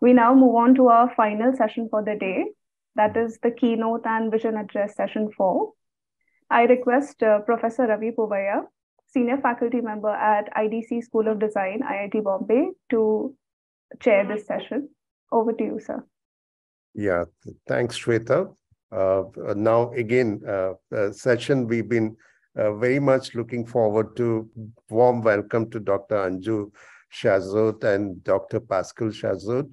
We now move on to our final session for the day. That is the Keynote and Vision Address Session 4. I request Professor Ravi Povaya, Senior Faculty Member at IDC School of Design, IIT Bombay, to chair this session. Over to you, sir. Yeah, thanks, Shweta. Now, again, session we've been very much looking forward to. Warm welcome to Dr. Anju Chazot and Dr. Pascal Chazot.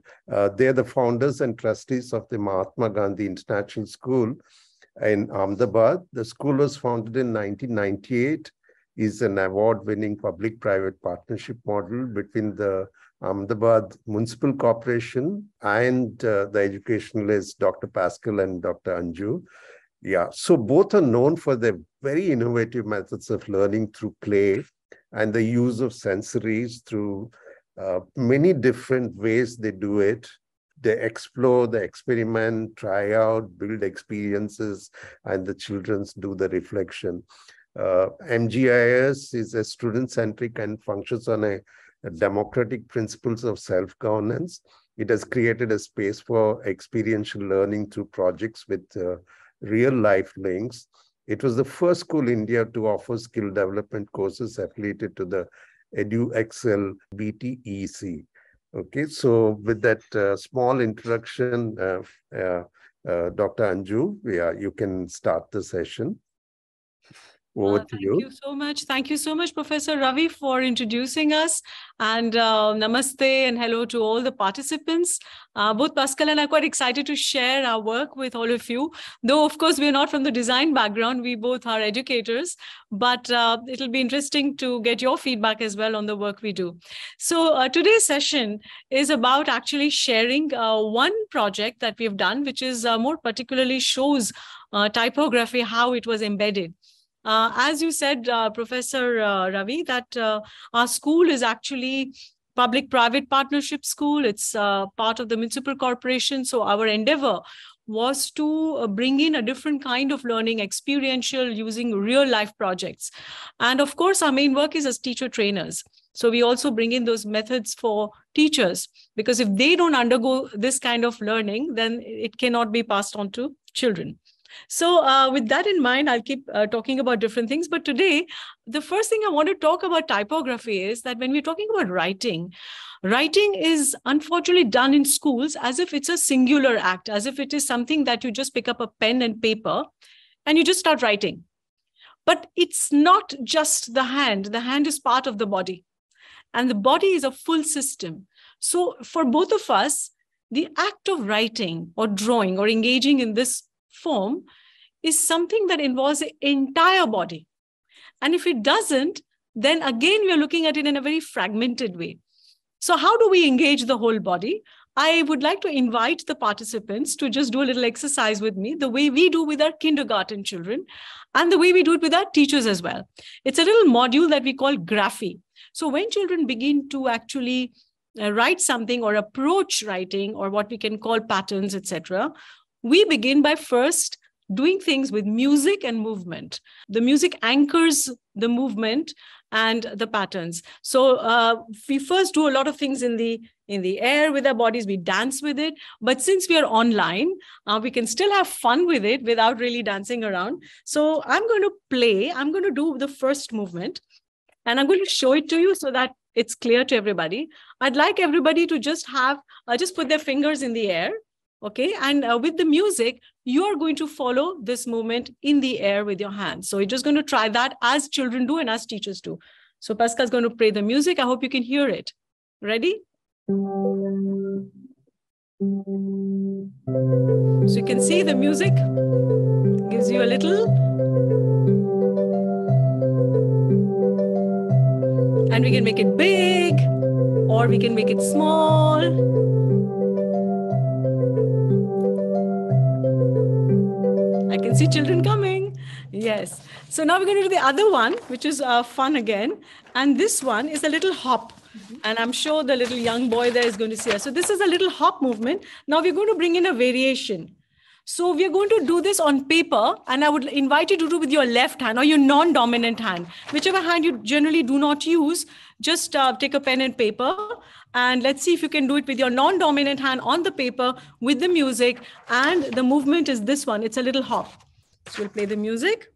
They're the founders and trustees of the Mahatma Gandhi International School in Ahmedabad. The school was founded in 1998. Is an award-winning public-private partnership model between the Ahmedabad Municipal Corporation and the educationalists Dr. Pascal and Dr. Anju. Yeah, so both are known for their very innovative methods of learning through play and the use of sensories through many different ways they do it. They explore, they experiment, try out, build experiences, and the children do the reflection. MGIS is a student-centric and functions on a democratic principles of self-governance. It has created a space for experiential learning through projects with real-life links. It was the first school in India to offer skill development courses affiliated to the EduExcel BTEC. Okay, so with that small introduction, Dr. Anju, yeah, you can start the session. Thank you so much. Thank you so much, Professor Ravi, for introducing us. And namaste and hello to all the participants. Both Pascal and I are quite excited to share our work with all of you. Though, of course, we are not from the design background. We both are educators. But it'll be interesting to get your feedback as well on the work we do. So today's session is about actually sharing one project that we've done, which is more particularly shows typography, how it was embedded. As you said, Professor Ravi, that our school is actually public-private partnership school. It's part of the municipal corporation. So our endeavor was to bring in a different kind of learning, experiential, using real-life projects. And of course, our main work is as teacher trainers. So we also bring in those methods for teachers, because if they don't undergo this kind of learning, then it cannot be passed on to children. So with that in mind, I'll keep talking about different things. But today, the first thing I want to talk about typography is that when we're talking about writing, writing is unfortunately done in schools as if it's a singular act, as if it is something that you just pick up a pen and paper and you just start writing. But it's not just the hand. The hand is part of the body. And the body is a full system. So for both of us, the act of writing or drawing or engaging in this form is something that involves the entire body. And if it doesn't, then again, we are looking at it in a very fragmented way. So how do we engage the whole body? I would like to invite the participants to just do a little exercise with me, the way we do with our kindergarten children and the way we do it with our teachers as well. It's a little module that we call graphy. So when children begin to actually write something or approach writing or what we can call patterns, etc., we begin by first doing things with music and movement. The music anchors the movement and the patterns. So we first do a lot of things in the air with our bodies. We dance with it. But since we are online, we can still have fun with it without really dancing around. So I'm going to play. I'm going to do the first movement. And I'm going to show it to you so that it's clear to everybody. I'd like everybody to just put their fingers in the air. Okay, and with the music, you are going to follow this movement in the air with your hands. So you're just going to try that as children do and as teachers do. So Pascal's going to play the music. I hope you can hear it. Ready? So you can see the music gives you a little. And we can make it big or we can make it small. I can see children coming. Yes. So now we're going to do the other one, which is fun again. And this one is a little hop. And I'm sure the little young boy there is going to see us. So this is a little hop movement. Now we're going to bring in a variation. So we are going to do this on paper, and I would invite you to do with your left hand or your non-dominant hand, whichever hand you generally do not use. Just take a pen and paper, and let's see if you can do it with your non-dominant hand on the paper with the music. And the movement is this one. It's a little hop. So we'll play the music.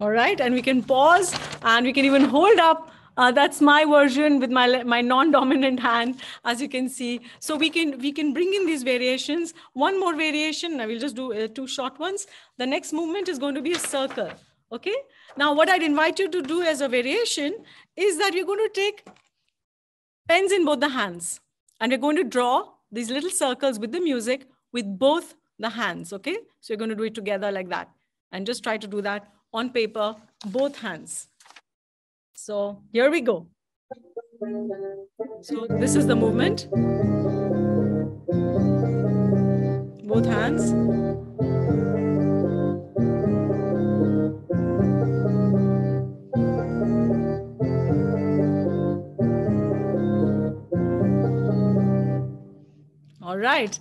All right, and we can pause and we can even hold up. That's my version with my non-dominant hand, as you can see. So we can bring in these variations. One more variation. I will just do 2 short ones. The next movement is going to be a circle. Okay. Now, what I'd invite you to do as a variation is that you're going to take pens in both the hands, and we're going to draw these little circles with the music with both the hands. Okay. So you're going to do it together like that, and just try to do that on paper, both hands. So here we go. So this is the movement. Both hands. All right.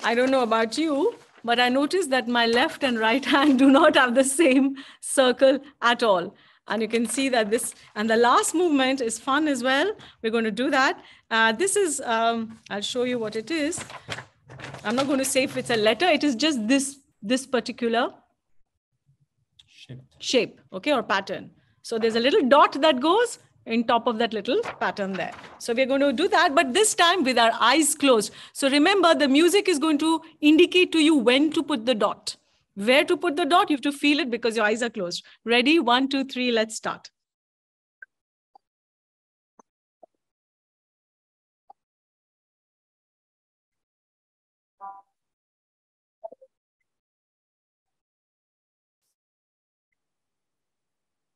I don't know about you, but I noticed that my left and right hand do not have the same circle at all. And you can see that this, and the last movement is fun as well. We're going to do that. This is, I'll show you what it is. I'm not going to say if it's a letter. It is just this particular shape, okay, or pattern. So there's a little dot that goes in top of that little pattern there. So we're going to do that, but this time with our eyes closed. So remember, the music is going to indicate to you when to put the dot. Where to put the dot, you have to feel it because your eyes are closed. Ready? 1, 2, 3, let's start.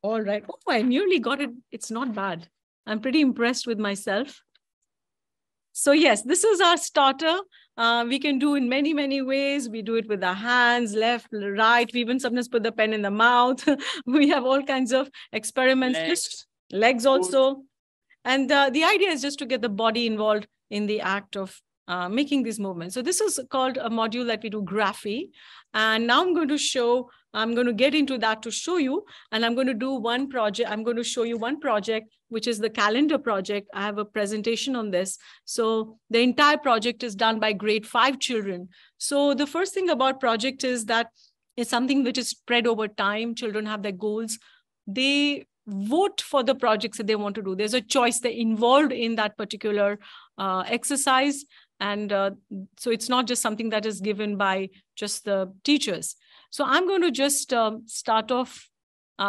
All right. Oh, I nearly got it. It's not bad. I'm pretty impressed with myself. So yes, this is our starter. We can do in many, many ways. We do it with our hands, left, right. We even sometimes put the pen in the mouth. We have all kinds of experiments. Legs also. And the idea is just to get the body involved in the act of making these movements. So this is called a module that we do graphy. And now I'm going to get into that to show you. And I'm going to do one project. I'm going to show you one project, which is the calendar project. I have a presentation on this. So the entire project is done by grade 5 children. So the first thing about project is that it's something which is spread over time. Children have their goals. They vote for the projects that they want to do. There's a choice. They're involved in that particular exercise. And so it's not just something that is given by just the teachers. So I'm going to just start off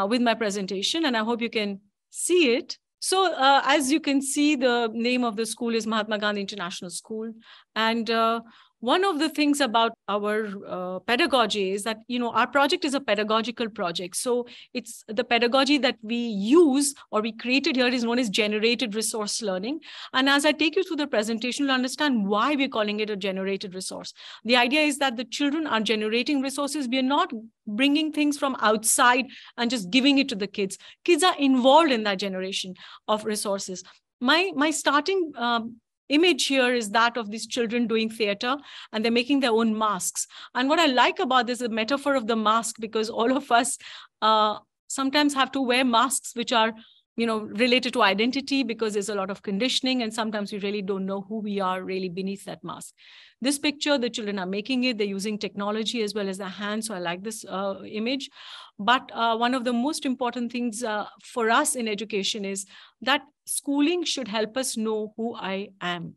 with my presentation, and I hope you can see it. So as you can see, the name of the school is Mahatma Gandhi International School. And one of the things about our pedagogy is that, our project is a pedagogical project. So it's the pedagogy that we use or we created here is known as generated resource learning. And as I take you through the presentation, you'll understand why we're calling it a generated resource. The idea is that the children are generating resources. We are not bringing things from outside and just giving it to the kids. Kids are involved in that generation of resources. My starting image here is that of these children doing theater, and they're making their own masks. And what I like about this is the metaphor of the mask, because all of us sometimes have to wear masks which are related to identity, because there's a lot of conditioning, and sometimes we really don't know who we are really beneath that mask. This picture, the children are making it. They're using technology as well as their hands. So I like this image. But one of the most important things for us in education is that schooling should help us know who I am.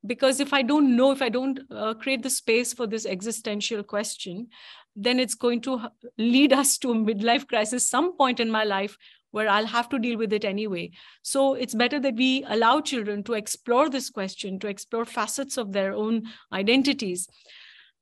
Because if I don't know, if I don't create the space for this existential question, then it's going to lead us to a midlife crisis some point in my life where I'll have to deal with it anyway. So it's better that we allow children to explore this question, to explore facets of their own identities.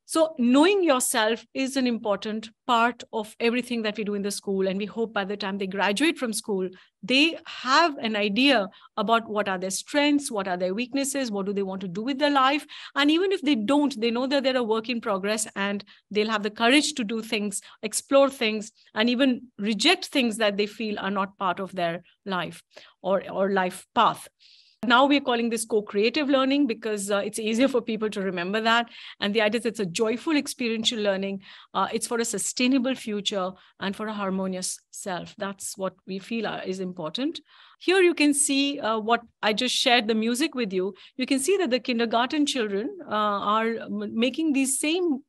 So knowing yourself is an important part of everything that we do in the school. And we hope by the time they graduate from school, they have an idea about what are their strengths, what are their weaknesses, what do they want to do with their life. And even if they don't, they know that they're a work in progress and they'll have the courage to do things, explore things, and even reject things that they feel are not part of their life or life path. Now we're calling this co-creative learning because it's easier for people to remember that. And the idea is it's a joyful experiential learning. It's for a sustainable future and for a harmonious self. That's what we feel is important. Here you can see what I just shared the music with you. You can see that the kindergarten children are making these same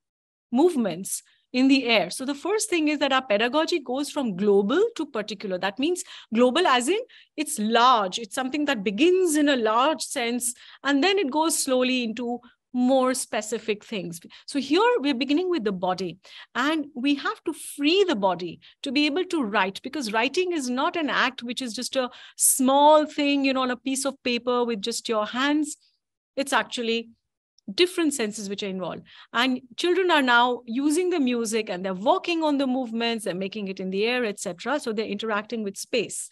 movements in the air. So the first thing is that our pedagogy goes from global to particular. That means global as in it's large. It's something that begins in a large sense, and then it goes slowly into more specific things. So here we're beginning with the body, and we have to free the body to be able to write, because writing is not an act which is just a small thing, on a piece of paper with just your hands. It's actually different senses which are involved. And children are now using the music and they're walking on the movements, they're making it in the air, etc. So they're interacting with space.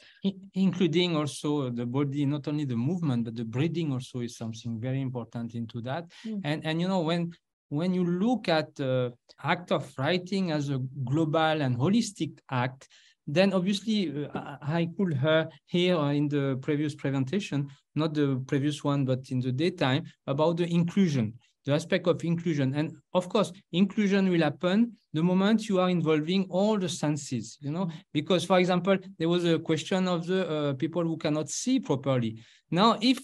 Including also the body, not only the movement, but the breathing also is something very important into that. And when you look at the act of writing as a global and holistic act, then obviously I could hear in the previous presentation, not the previous one, but in the daytime, about the inclusion, the aspect of inclusion. And of course, inclusion will happen the moment you are involving all the senses, because, for example, there was a question of the people who cannot see properly. Now, if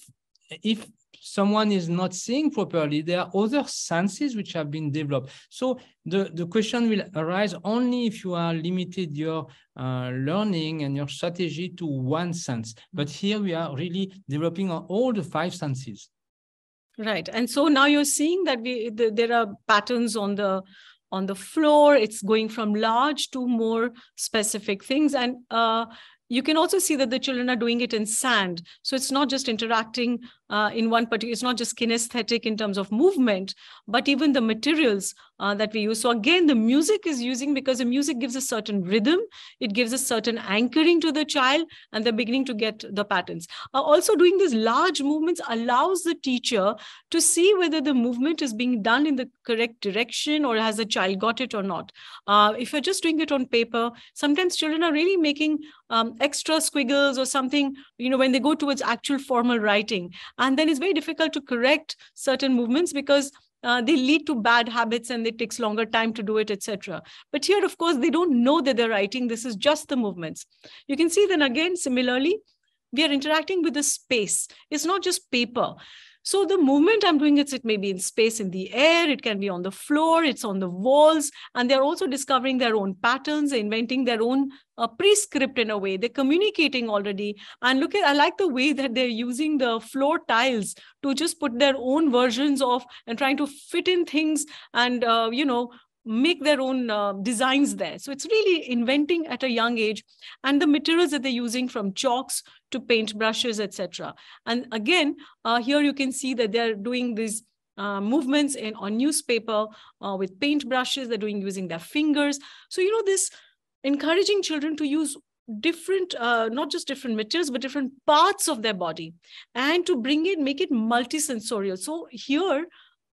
someone is not seeing properly, there are other senses which have been developed. So the question will arise only if you are limited your learning and your strategy to one sense. But here we are really developing all the 5 senses. Right. And so now you're seeing that there are patterns on the floor. It's going from large to more specific things. And you can also see that the children are doing it in sand. So it's not just interacting in one particular, it's not just kinesthetic in terms of movement, but even the materials that we use. So again, the music is using, because the music gives a certain rhythm, it gives a certain anchoring to the child, and they're beginning to get the patterns. Also doing these large movements allows the teacher to see whether the movement is being done in the correct direction or has the child got it or not. If you're just doing it on paper, sometimes children are really making extra squiggles or something, when they go towards actual formal writing. And then it's very difficult to correct certain movements because they lead to bad habits and it takes longer time to do it, etc. But here, of course, they don't know that they're writing. This is just the movements. You can see then again, similarly, we are interacting with the space. It's not just paper. So the movement I'm doing, it may be in space, in the air, it can be on the floor, it's on the walls, and they're also discovering their own patterns, inventing their own prescript in a way. They're communicating already. And I like the way that they're using the floor tiles to just put their own versions of and trying to fit in things and, make their own designs there. So it's really inventing at a young age, and the materials that they're using from chalks to paint brushes, etc. And again, here you can see that they're doing these movements on newspaper with paint brushes. They're using their fingers. So, this encouraging children to use different, not just different materials, but different parts of their body, and to make it multisensorial. So here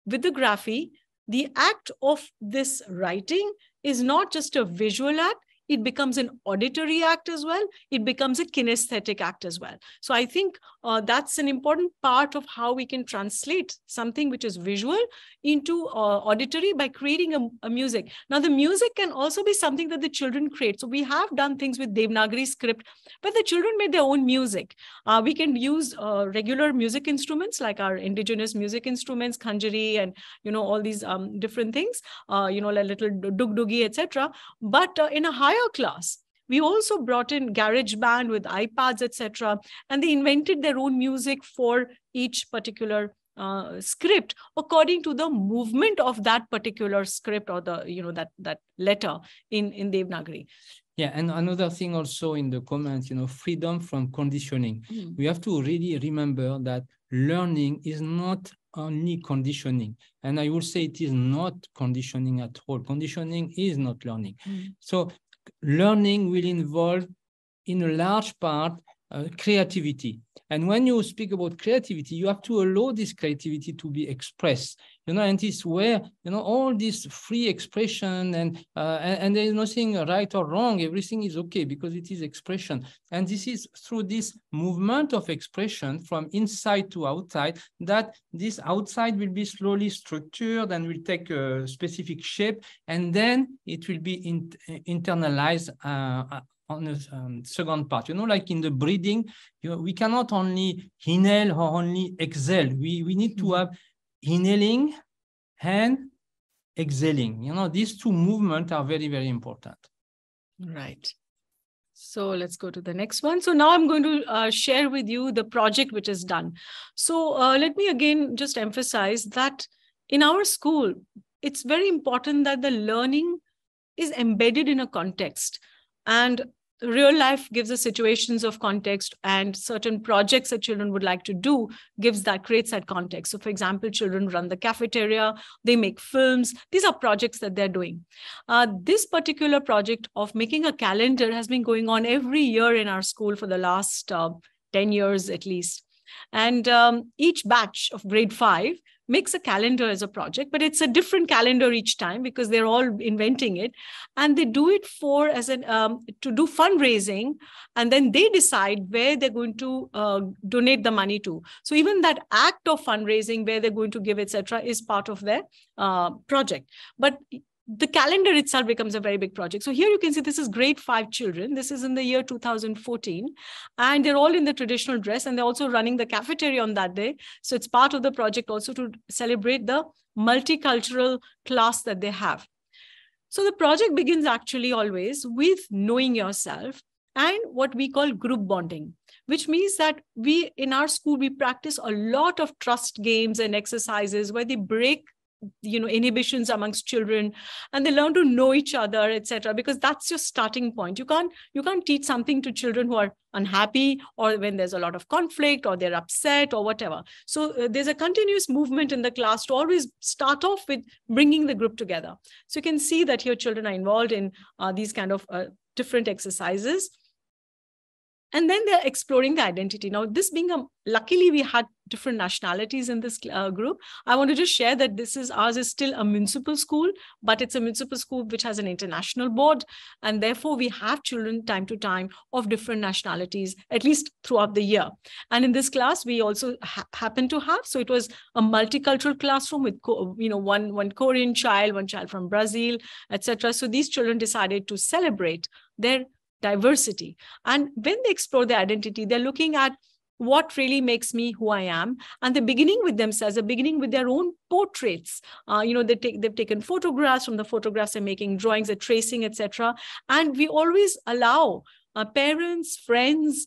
with the graphy, the act of this writing is not just a visual act, it becomes an auditory act as well. It becomes a kinesthetic act as well. So I think that's an important part of how we can translate something which is visual into auditory by creating a music. Now, the music can also be something that the children create. So we have done things with Devanagari script, but the children made their own music. We can use regular music instruments like our indigenous music instruments, khanjari, and all these different things, like little dugdugi, etc. But in a higher class, we also brought in GarageBand with iPads, etc., and they invented their own music for each particular script according to the movement of that particular script or the that letter in Devanagari. Yeah, and another thing also in the comments, freedom from conditioning. We have to really remember that learning is not only conditioning. And I will say it is not conditioning at all. Conditioning is not learning. So learning will involve, in a large part, creativity. And when you speak about creativity, you have to allow this creativity to be expressed, and this is where, all this free expression and there is nothing right or wrong. Everything is okay because it is expression. And this is through this movement of expression from inside to outside that this outside will be slowly structured and will take a specific shape. And then it will be internalized on the second part, like in the breathing, we cannot only inhale or only exhale. We need to have inhaling and exhaling. These two movements are very, very important. Right. So let's go to the next one. So now I'm going to share with you the project which is done. So let me again just emphasize that in our school, it's very important that the learning is embedded in a context. And real life gives us situations of context, and certain projects that children would like to do creates that context. So for example, children run the cafeteria, they make films. These are projects that they're doing. This particular project of making a calendar has been going on every year in our school for the last 10 years at least. And each batch of grade 5 makes a calendar as a project, but it's a different calendar each time because they're all inventing it. And they do it to do fundraising, and then they decide where they're going to donate the money to. So even that act of fundraising, where they're going to give, etc., is part of their project. But the calendar itself becomes a very big project. So here you can see this is grade 5 children. This is in the year 2014. And they're all in the traditional dress, and they're also running the cafeteria on that day. So it's part of the project also to celebrate the multicultural class that they have. So the project begins actually always with knowing yourself and what we call group bonding, which means that in our school, we practice a lot of trust games and exercises where they break inhibitions amongst children, and they learn to know each other, etc. Because that's your starting point. You can't teach something to children who are unhappy, or when there's a lot of conflict, or they're upset, or whatever. So there's a continuous movement in the class to always start off with bringing the group together. So you can see that here children are involved in these kind of different exercises. And then they're exploring the identity. Now, this being luckily we had different nationalities in this group. I want to just share that ours is still a municipal school, but it's a municipal school which has an international board. And therefore we have children time to time of different nationalities, at least throughout the year. And in this class, we also happen to have, so it was a multicultural classroom with, one Korean child, one child from Brazil, etc. So these children decided to celebrate their diversity. And when they explore their identity, they're looking at what really makes me who I am. And they're beginning with themselves, they're beginning with their own portraits. They've taken photographs. From the photographs, they're making drawings, they're tracing, etc. And we always allow parents, friends,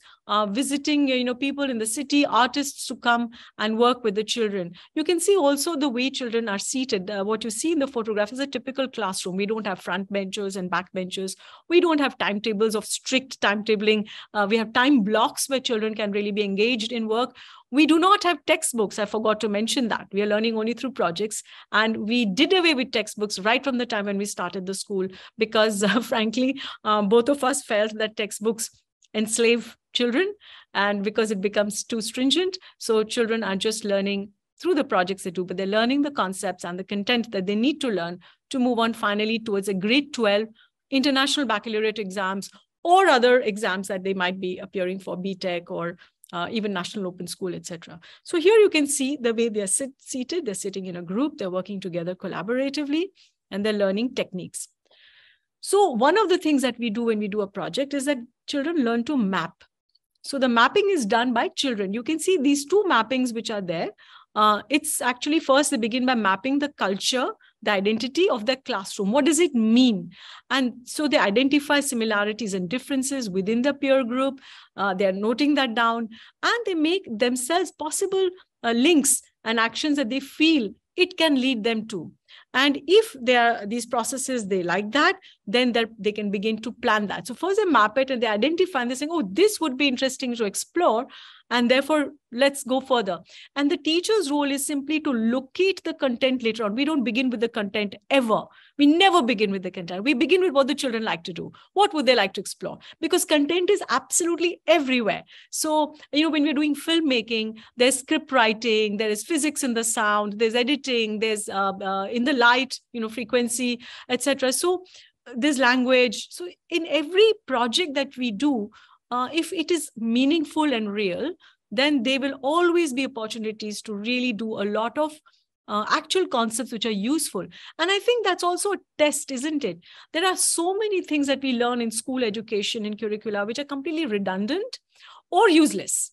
visiting, people in the city, artists to come and work with the children. You can see also the way children are seated. What you see in the photograph is a typical classroom. We don't have front benchers and back benchers. We don't have timetables of strict timetabling. We have time blocks where children can really be engaged in work. We do not have textbooks. I forgot to mention that. We are learning only through projects. And we did away with textbooks right from the time when we started the school because, frankly, both of us felt that textbooks enslave children, and because it becomes too stringent. So children are just learning through the projects they do, but they're learning the concepts and the content that they need to learn to move on finally towards a grade 12 international baccalaureate exams or other exams that they might be appearing for, BTech or even National Open School, etc. So here you can see the way they're seated. They're sitting in a group. They're working together collaboratively, and they're learning techniques. So one of the things that we do when we do a project is that children learn to map. So the mapping is done by children. You can see these two mappings which are there. It's actually first they begin by mapping the culture, the identity of their classroom. What does it mean? And so they identify similarities and differences within the peer group. They're noting that down, and they make themselves possible links and actions that they feel it can lead them to. And if these processes, they like that, then they can begin to plan that. So first they map it and they identify and they're saying, oh, this would be interesting to explore. And therefore, let's go further. And the teacher's role is simply to locate the content later on. We don't begin with the content ever. We never begin with the content. We begin with what the children like to do. What would they like to explore? Because content is absolutely everywhere. So, when we're doing filmmaking, there's script writing, there is physics in the sound, there's editing, there's in the light, frequency, etc. So there's language. So in every project that we do, if it is meaningful and real, then there will always be opportunities to really do a lot of actual concepts which are useful. And I think that's also a test, isn't it? There are so many things that we learn in school education, in curricula, which are completely redundant or useless.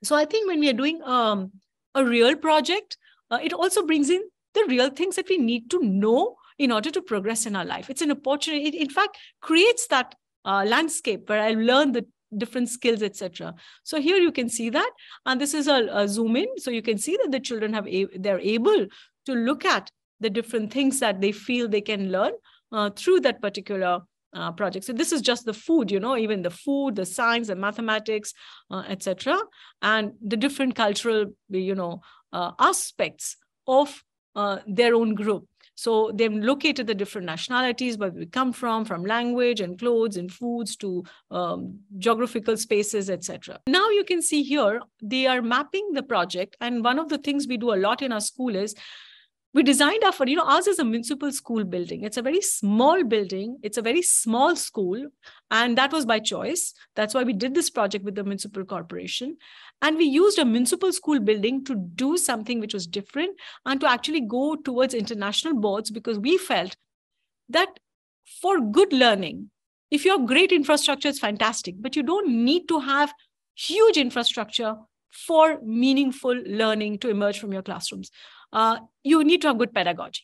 So I think when we are doing a real project, it also brings in the real things that we need to know in order to progress in our life. It's an opportunity. It, in fact, creates that landscape where I learn the different skills, etc. So here you can see that, and this is a zoom in. So you can see that the children they're able to look at the different things that they feel they can learn through that particular project. So this is just the food, even the food, the science, the mathematics, etc. And the different cultural, aspects of their own group. So they've located the different nationalities where we come from language and clothes and foods to geographical spaces, etc. Now you can see here, they are mapping the project. And one of the things we do a lot in our school is we designed ours is a municipal school building. It's a very small building. It's a very small school. And that was by choice. That's why we did this project with the municipal corporation. And we used a municipal school building to do something which was different and to actually go towards international boards, because we felt that for good learning, if you have great infrastructure, it's fantastic, but you don't need to have huge infrastructure for meaningful learning to emerge from your classrooms. You need to have good pedagogy.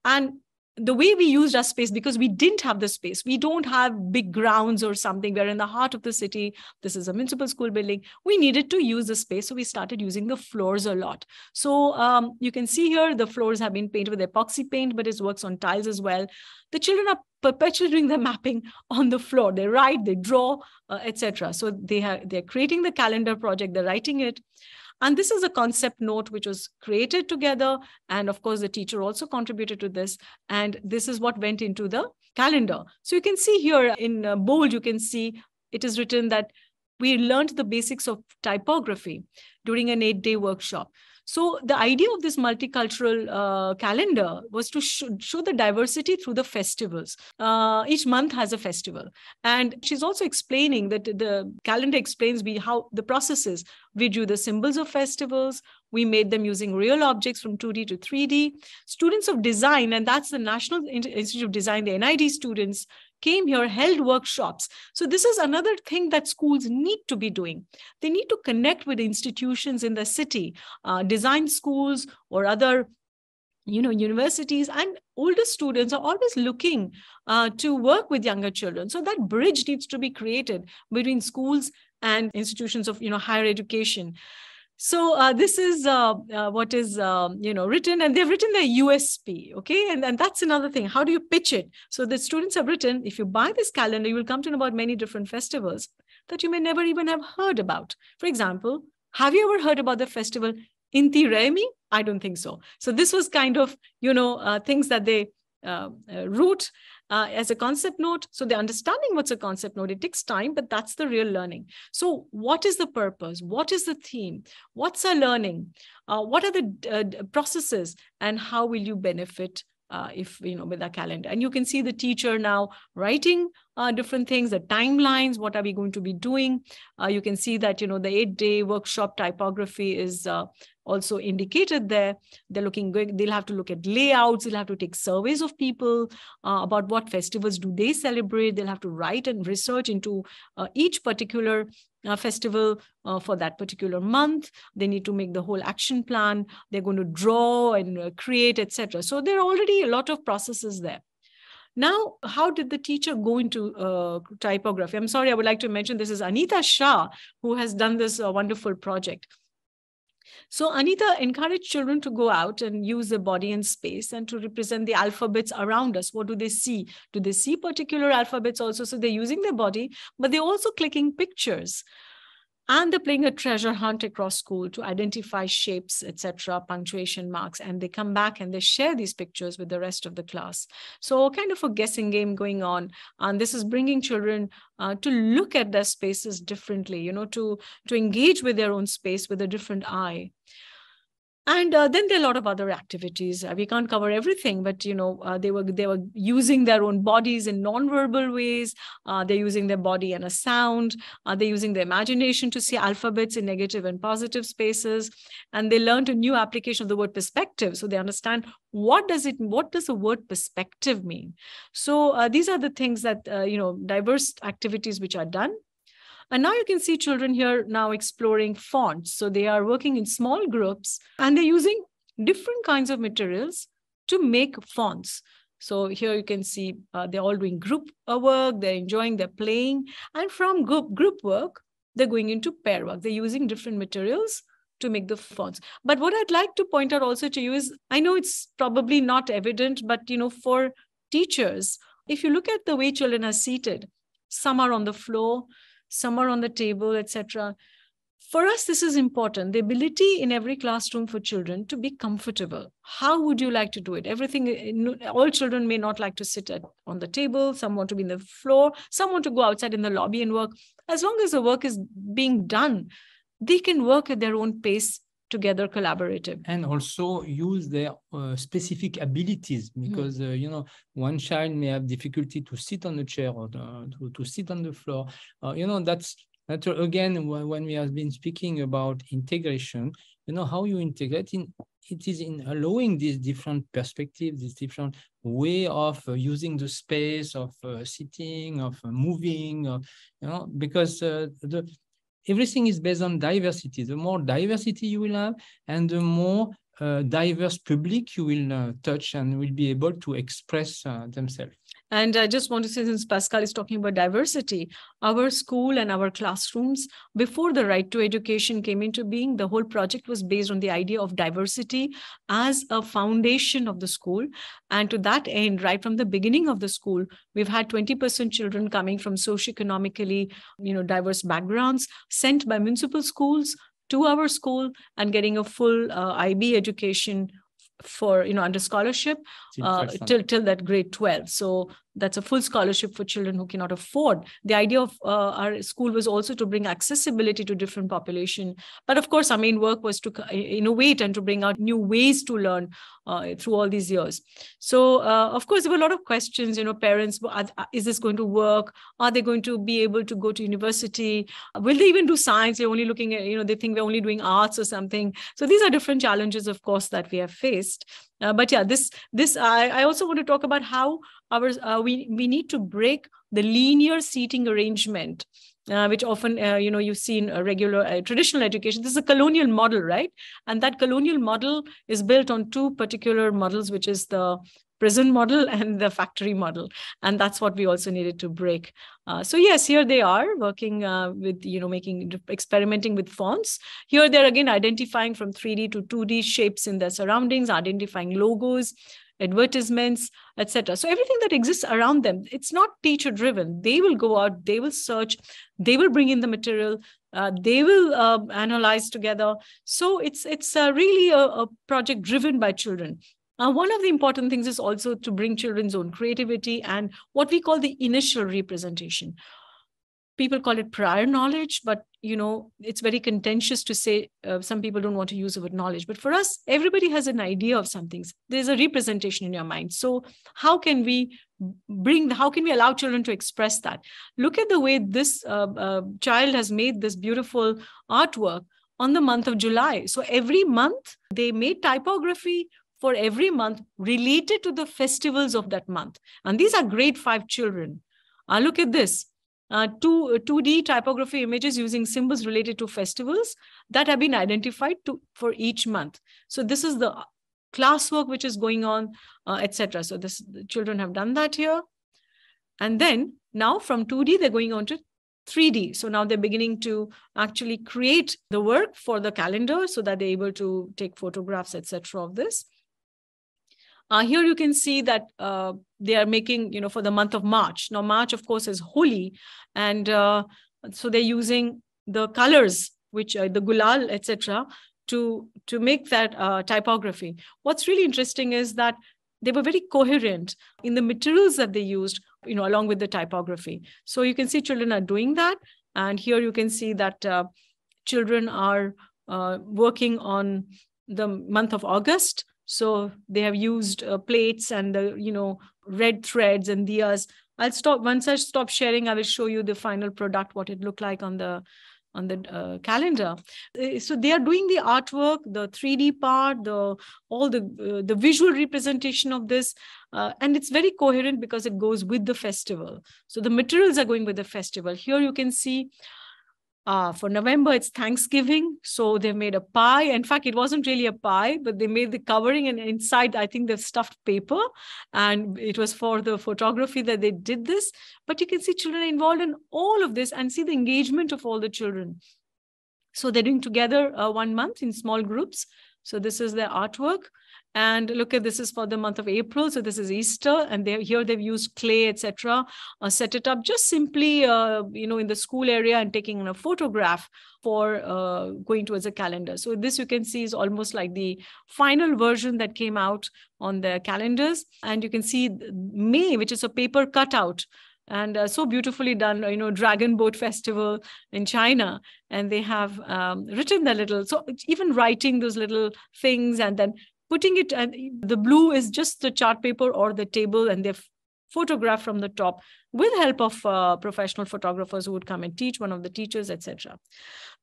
And the way we used our space, because we didn't have the space, we don't have big grounds or something. We're in the heart of the city. This is a municipal school building. We needed to use the space. So we started using the floors a lot. So you can see here, the floors have been painted with epoxy paint, but it works on tiles as well. The children are perpetually doing the mapping on the floor. They write, they draw, etc. So they're creating the calendar project, they're writing it. And this is a concept note which was created together. And of course, the teacher also contributed to this. And this is what went into the calendar. So you can see here in bold, you can see it is written that we learned the basics of typography during an 8-day workshop. So the idea of this multicultural calendar was to show the diversity through the festivals. Each month has a festival. And she's also explaining that the calendar explains how the processes. We drew the symbols of festivals. We made them using real objects from 2D to 3D. Students of design, and that's the National Institute of Design, the NID students, came here, held workshops. So this is another thing that schools need to be doing. They need to connect with institutions in the city, design schools or other universities, and older students are always looking to work with younger children. So that bridge needs to be created between schools and institutions of higher education. So this is what is written, and they've written their USP, okay? And that's another thing. How do you pitch it? So the students have written, if you buy this calendar, you will come to know about many different festivals that you may never even have heard about. For example, have you ever heard about the festival Inti Raymi? I don't think so. So this was kind of, things that they wrote as a concept note. So they're understanding what's a concept note. It takes time, but that's the real learning. So what is the purpose? What is the theme? What's our learning? What are the processes? And how will you benefit with our calendar? And you can see the teacher now writing different things, the timelines, what are we going to be doing? You can see that, the 8-day workshop typography is also indicated there. They'll have to look at layouts. They'll have to take surveys of people about what festivals do they celebrate. They'll have to write and research into each particular festival for that particular month. They need to make the whole action plan. They're going to draw and create, etc. So there are already a lot of processes there. Now, how did the teacher go into typography? I'm sorry, I would like to mention this is Anita Shah, who has done this wonderful project. So Anita encouraged children to go out and use their body and space and to represent the alphabets around us. What do they see? Do they see particular alphabets also? So they're using their body, but they're also clicking pictures. And they're playing a treasure hunt across school to identify shapes, etc., punctuation marks. And they come back and they share these pictures with the rest of the class. So kind of a guessing game going on. And this is bringing children to look at their spaces differently, to engage with their own space with a different eye. And then there are a lot of other activities. We can't cover everything, but they were using their own bodies in non-verbal ways. They're using their body and a sound. They're using their imagination to see alphabets in negative and positive spaces. And they learned a new application of the word perspective. So they understand what does the word perspective mean. So these are the things that diverse activities which are done. And now you can see children here now exploring fonts. So they are working in small groups and they're using different kinds of materials to make fonts. So here you can see they're all doing group work, they're enjoying, they're playing. And from group work, they're going into pair work. They're using different materials to make the fonts. But what I'd like to point out also to you is, I know it's probably not evident, but for teachers, if you look at the way children are seated, some are on the floor, some are on the table, etc. For us, this is important. The ability in every classroom for children to be comfortable. How would you like to do it? All children may not like to sit on the table. Some want to be in the floor. Some want to go outside in the lobby and work. As long as the work is being done, they can work at their own pace together, collaborative. And also use their specific abilities, because one child may have difficulty to sit on the chair or to sit on the floor. That's again, when we have been speaking about integration, how you integrate it is in allowing these different perspectives, this different way of using the space, of sitting, of moving, because everything is based on diversity. The more diversity you will have, and the more diverse public you will touch and will be able to express themselves. And I just want to say, since Pascal is talking about diversity, our school and our classrooms, before the Right to Education came into being, the whole project was based on the idea of diversity as a foundation of the school. And to that end, right from the beginning of the school, we've had 20% children coming from socioeconomically, diverse backgrounds, sent by municipal schools to our school and getting a full IB education for under scholarship till that grade 12. So that's a full scholarship for children who cannot afford. The idea of our school was also to bring accessibility to different population. But of course, our main work was to innovate and to bring out new ways to learn through all these years. So of course, there were a lot of questions, parents, is this going to work? Are they going to be able to go to university? Will they even do science? They're only looking at, they think we're only doing arts or something. So these are different challenges, of course, that we have faced. But yeah, I also want to talk about how we need to break the linear seating arrangement, which often you see in a regular traditional education. This is a colonial model, right? And that colonial model is built on two particular models, which is the prison model and the factory model. And that's what we also needed to break. So yes, here they are working with, experimenting with fonts. Here they're again identifying from 3D to 2D shapes in their surroundings, identifying logos, advertisements, etc. So everything that exists around them, it's not teacher driven. They will go out, they will search, they will bring in the material, they will analyze together. So it's really a project driven by children. One of the important things is also to bring children's own creativity and what we call the initial representation. People call it prior knowledge, but it's very contentious to say. Some people don't want to use the word knowledge, but for us, everybody has an idea of something. There's a representation in your mind. So how can we allow children to express that? Look at the way this child has made this beautiful artwork on the month of July. So every month they made typography for every month related to the festivals of that month. And these are grade 5 children. Look at this. 2D typography images using symbols related to festivals that have been identified for each month. So this is the classwork which is going on, etc. So the children have done that here. And then now from 2D, they're going on to 3D. So now they're beginning to actually create the work for the calendar so that they're able to take photographs, etc. of this. Here you can see that they are making, for the month of March. Now, March, of course, is holy. And so they're using the colors, which are the gulal, etc., to make that typography. What's really interesting is that they were very coherent in the materials that they used, along with the typography. So you can see children are doing that. And here you can see that children are working on the month of August. So they have used plates and the, red threads and diyas. I'll stop. Once I stop sharing, I will show you the final product, what it looked like on the calendar. So they are doing the artwork, the 3D part, all the visual representation of this. And it's very coherent because it goes with the festival. So the materials are going with the festival. Here you can see for November, it's Thanksgiving. So they made a pie. In fact, it wasn't really a pie, but they made the covering, and inside, I think they've stuffed paper. And it was for the photography that they did this. But you can see children are involved in all of this and see the engagement of all the children. So they're doing together 1 month in small groups. So this is their artwork. And look at, this is for the month of April. So this is Easter, and here they've used clay, etc. Set it up just simply, in the school area and taking a photograph for going towards a calendar. So this you can see is almost like the final version that came out on the calendars. And you can see May, which is a paper cutout. And so beautifully done, Dragon Boat Festival in China. And they have written the little, so even writing those little things and then putting it, and the blue is just the chart paper or the table, and they've photographed from the top with help of professional photographers who would come and teach, one of the teachers, etc.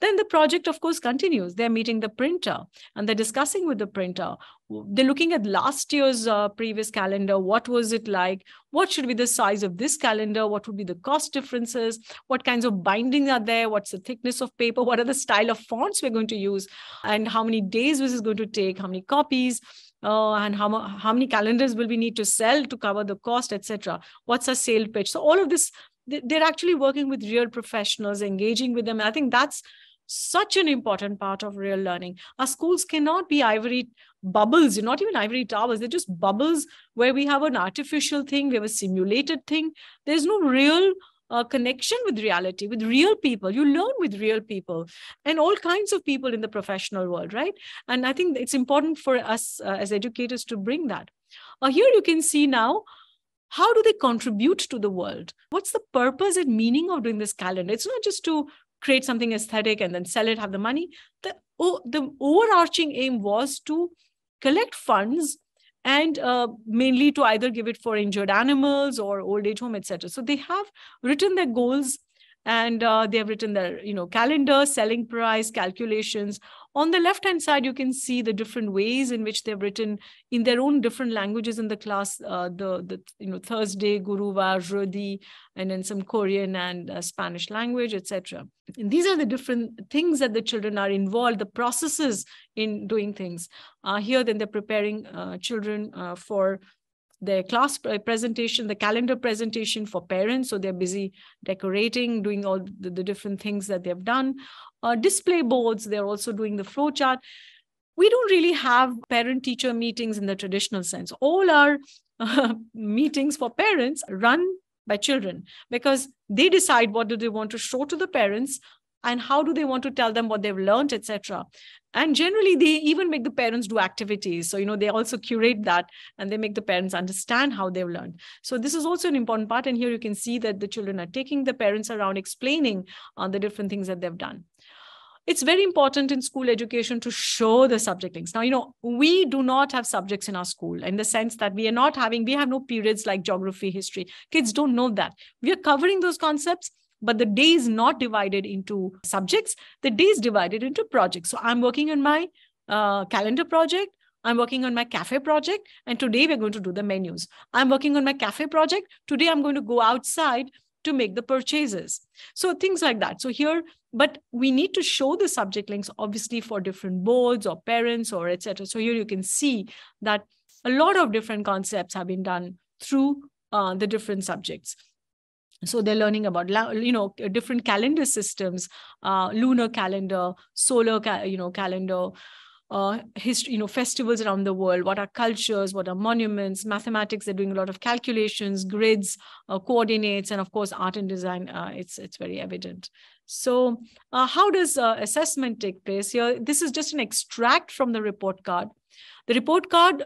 Then the project, of course, continues. They're meeting the printer and they're discussing with the printer. They're looking at last year's previous calendar. What was it like? What should be the size of this calendar? What would be the cost differences? What kinds of bindings are there? What's the thickness of paper? What are the style of fonts we're going to use? And how many days this is going to take? How many copies? And how many calendars will we need to sell to cover the cost, etc. What's a sale pitch? So all of this, they're actually working with real professionals, engaging with them. I think that's such an important part of real learning. Our schools cannot be ivory bubbles, not even ivory towers. They're just bubbles where we have an artificial thing, we have a simulated thing. There's no real connection with reality, with real people. You learn with real people and all kinds of people in the professional world, right? And I think it's important for us as educators to bring that. Here you can see now, how do they contribute to the world? What's the purpose and meaning of doing this calendar? It's not just to create something aesthetic and then sell it, have the money. The overarching aim was to collect funds and mainly to either give it for injured animals or old age home, etc. So they have written their goals, and they have written their calendar, selling price, calculations. On the left-hand side, you can see the different ways in which they've written in their own different languages in the class, Thursday, Guruvar, Jeudi, and then some Korean and Spanish language, etc. And these are the different things that the children are involved, the processes in doing things. Here, then they're preparing children for their class presentation, the calendar presentation for parents. So they're busy decorating, doing all the different things that they've done. Display boards, they're also doing the flow chart. We don't really have parent-teacher meetings in the traditional sense. All our meetings for parents run by children because they decide what do they want to show to the parents and how do they want to tell them what they've learned, etc. And generally, they even make the parents do activities. So, they also curate that and they make the parents understand how they've learned. So this is also an important part. And here you can see that the children are taking the parents around, explaining the different things that they've done. It's very important in school education to show the subject links. Now, we do not have subjects in our school in the sense that we have no periods like geography, history. Kids don't know that. We are covering those concepts, but the day is not divided into subjects. The day is divided into projects. So I'm working on my calendar project. I'm working on my cafe project. And today we're going to do the menus. I'm working on my cafe project. Today I'm going to go outside to make the purchases. So things like that. So here, but we need to show the subject links, obviously, for different boards or parents or etc. So here you can see that a lot of different concepts have been done through the different subjects. So they're learning about, different calendar systems, lunar calendar, solar, calendar, history, festivals around the world, what are cultures, what are monuments, mathematics, they're doing a lot of calculations, grids, coordinates, and of course, art and design, it's very evident. So how does assessment take place here? This is just an extract from the report card. The report card,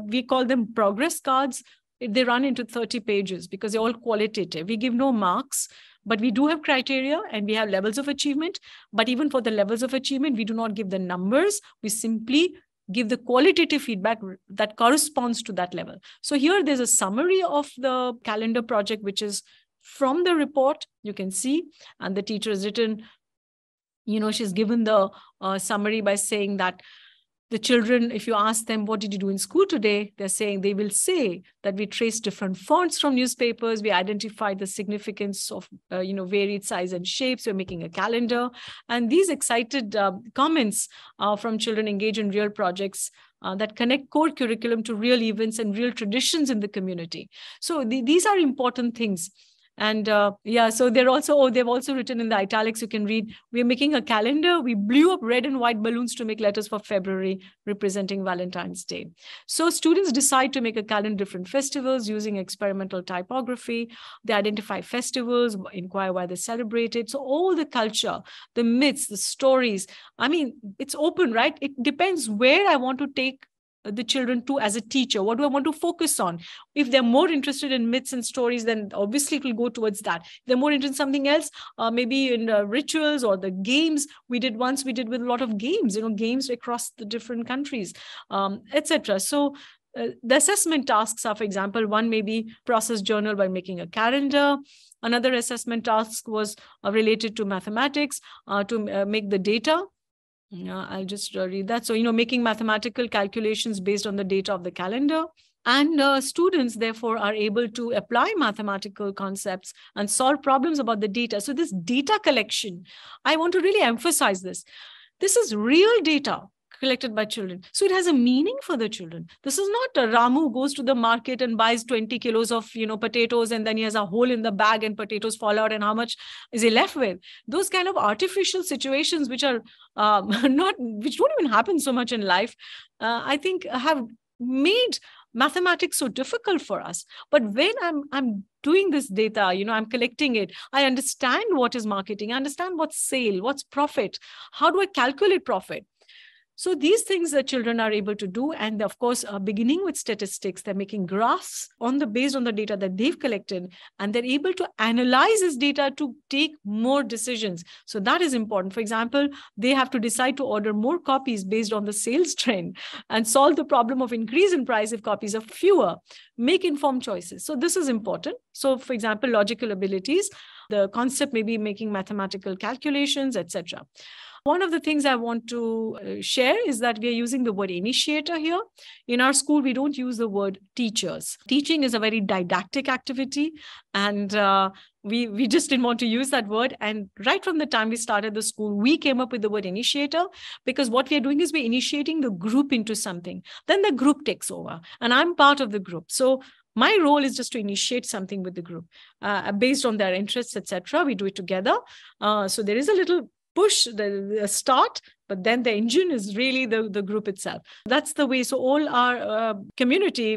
we call them progress cards. They run into 30 pages because they're all qualitative. We give no marks, but we do have criteria and we have levels of achievement. But even for the levels of achievement, we do not give the numbers. We simply give the qualitative feedback that corresponds to that level. So here there's a summary of the calendar project, which is from the report, you can see, and the teacher has written, she's given the summary by saying that the children, if you ask them, what did you do in school today? They will say that we traced different fonts from newspapers. We identified the significance of, varied size and shapes. We're making a calendar. And these excited comments from children engage in real projects that connect core curriculum to real events and real traditions in the community. So these are important things. And so they've also written in the italics, you can read, we're making a calendar. We blew up red and white balloons to make letters for February, representing Valentine's Day. So students decide to make a calendar, different festivals using experimental typography. They identify festivals, inquire why they celebrate it. So all the culture, the myths, the stories, it's open, right? It depends where I want to take the children to as a teacher. What do I want to focus on? If they're more interested in myths and stories, then obviously it will go towards that. If they're more interested in something else, maybe in rituals or the games we did with a lot of games, games across the different countries, etc. So the assessment tasks are, for example, one may be process journal by making a calendar. Another assessment task was related to mathematics, to make the data. I'll just read that. So, making mathematical calculations based on the data of the calendar. And students, therefore, are able to apply mathematical concepts and solve problems about the data. So this data collection, I want to really emphasize this. This is real data collected by children. So it has a meaning for the children. This is not Ramu goes to the market and buys 20 kilos of, potatoes, and then he has a hole in the bag and potatoes fall out, and how much is he left with? Those kind of artificial situations, which are which don't even happen so much in life, I think have made mathematics so difficult for us. But when I'm doing this data, I'm collecting it, I understand what is marketing, I understand what's sale, what's profit, how do I calculate profit? So these things that children are able to do, and of course, beginning with statistics, they're making graphs based on the data that they've collected, and they're able to analyze this data to take more decisions. So that is important. For example, they have to decide to order more copies based on the sales trend and solve the problem of increase in price if copies are fewer, make informed choices. So this is important. So for example, logical abilities, the concept may be making mathematical calculations, etc. One of the things I want to share is that we are using the word initiator here. In our school, we don't use the word teachers. Teaching is a very didactic activity, and we just didn't want to use that word. And right from the time we started the school, we came up with the word initiator, because what we are doing is we're initiating the group into something. Then the group takes over, and I'm part of the group. So my role is just to initiate something with the group based on their interests, etc. We do it together. So there is a little push, the start, but then the engine is really the group itself. That's the way. So all our community,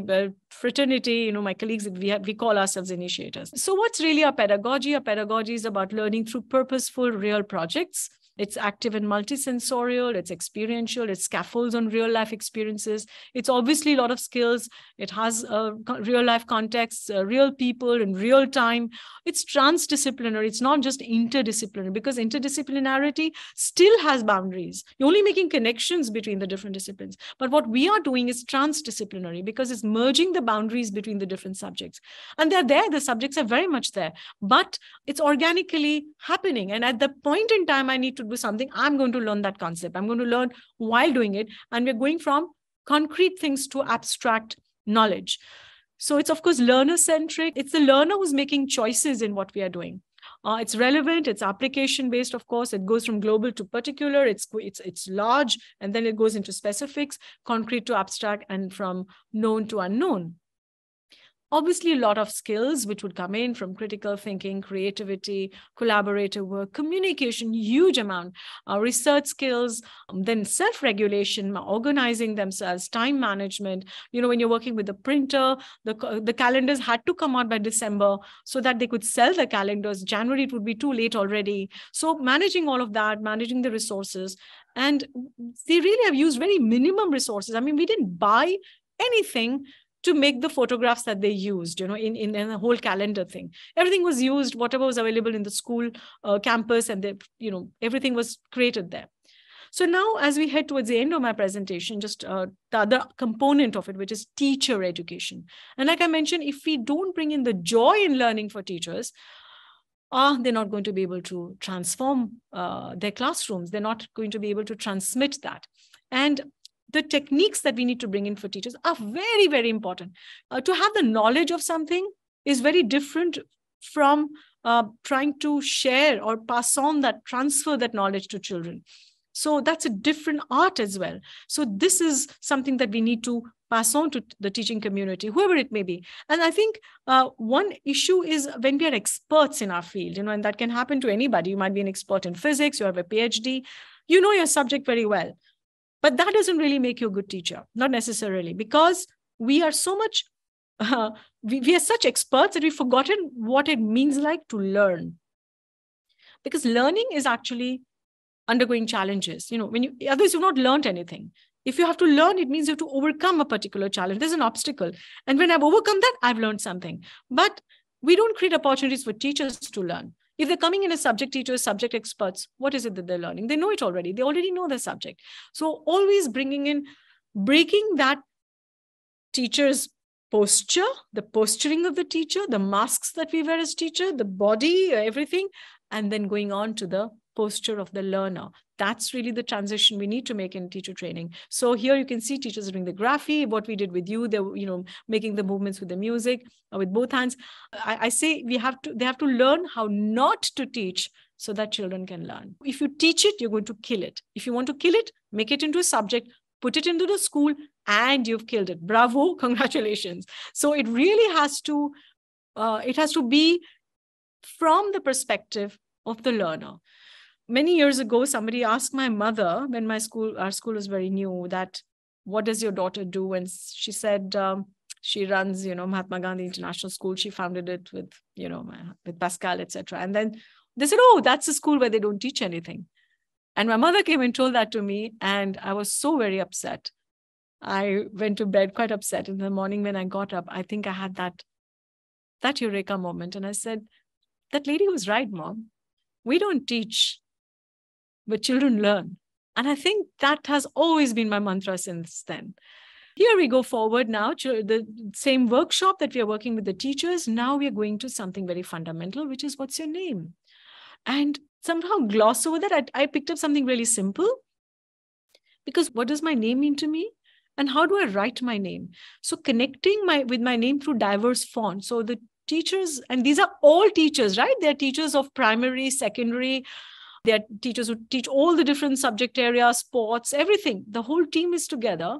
fraternity, my colleagues, we call ourselves initiators. So what's really our pedagogy? Our pedagogy is about learning through purposeful, real projects. It's active and multisensorial, it's experiential, it scaffolds on real life experiences. It's obviously a lot of skills. It has real life contexts, real people in real time. It's transdisciplinary. It's not just interdisciplinary, because interdisciplinarity still has boundaries. You're only making connections between the different disciplines. But what we are doing is transdisciplinary, because it's merging the boundaries between the different subjects. And they're there, the subjects are very much there, but it's organically happening. And at the point in time I need to do something, I'm going to learn that concept. I'm going to learn while doing it. And we're going from concrete things to abstract knowledge. So it's, of course, learner-centric. It's the learner who's making choices in what we are doing. It's relevant, it's application-based, of course. It goes from global to particular. It's large, and then it goes into specifics, concrete to abstract, and from known to unknown. Obviously, a lot of skills which would come in from critical thinking, creativity, collaborative work, communication, huge amount, research skills, then self-regulation, organizing themselves, time management. When you're working with the printer, the calendars had to come out by December so that they could sell the calendars. January, it would be too late already. So managing all of that, managing the resources. And they really have used very minimum resources. I mean, we didn't buy anything to make the photographs that they used, in the whole calendar thing. Everything was used, whatever was available in the school campus, and everything was created there. So now, as we head towards the end of my presentation, just the other component of it, which is teacher education. And like I mentioned, if we don't bring in the joy in learning for teachers, they're not going to be able to transform their classrooms. They're not going to be able to transmit that. And the techniques that we need to bring in for teachers are very, very important. To have the knowledge of something is very different from trying to share or transfer that knowledge to children. So that's a different art as well. So this is something that we need to pass on to the teaching community, whoever it may be. And I think one issue is when we are experts in our field, and that can happen to anybody. You might be an expert in physics, you have a PhD, you know your subject very well. But that doesn't really make you a good teacher, not necessarily, because we are so much, we are such experts that we've forgotten what it means like to learn. Because learning is actually undergoing challenges. Otherwise you've not learned anything. If you have to learn, it means you have to overcome a particular challenge. There's an obstacle. And when I've overcome that, I've learned something. But we don't create opportunities for teachers to learn. If they're coming in as subject teachers, subject experts, what is it that they're learning? They know it already. They already know the subject. So always breaking that teacher's posture, the posturing of the teacher, the masks that we wear as teacher, the body, everything, and then going on to the posture of the learner. That's really the transition we need to make in teacher training. So here you can see teachers doing the graphy, what we did with you, they were, making the movements with the music, with both hands. I say they have to learn how not to teach so that children can learn. If you teach it, you're going to kill it. If you want to kill it, make it into a subject, put it into the school, and you've killed it. Bravo, congratulations. So it really has to be from the perspective of the learner. Many years ago, somebody asked my mother, when our school was very new, that what does your daughter do? And she said she runs, Mahatma Gandhi International School. She founded it with Pascal, etc. And then they said, oh, that's a school where they don't teach anything. And my mother came and told that to me, and I was so very upset. I went to bed quite upset. In the morning when I got up, I think I had that eureka moment. And I said, that lady was right, Mom. We don't teach, but children learn. And I think that has always been my mantra since then. Here we go forward now to the same workshop that we are working with the teachers. Now we are going to something very fundamental, which is what's your name? And somehow gloss over that. I picked up something really simple, because what does my name mean to me? And how do I write my name? So connecting with my name through diverse fonts. So the teachers, and these are all teachers, right? They're teachers of primary, secondary. They're teachers who teach all the different subject areas, sports, everything. The whole team is together.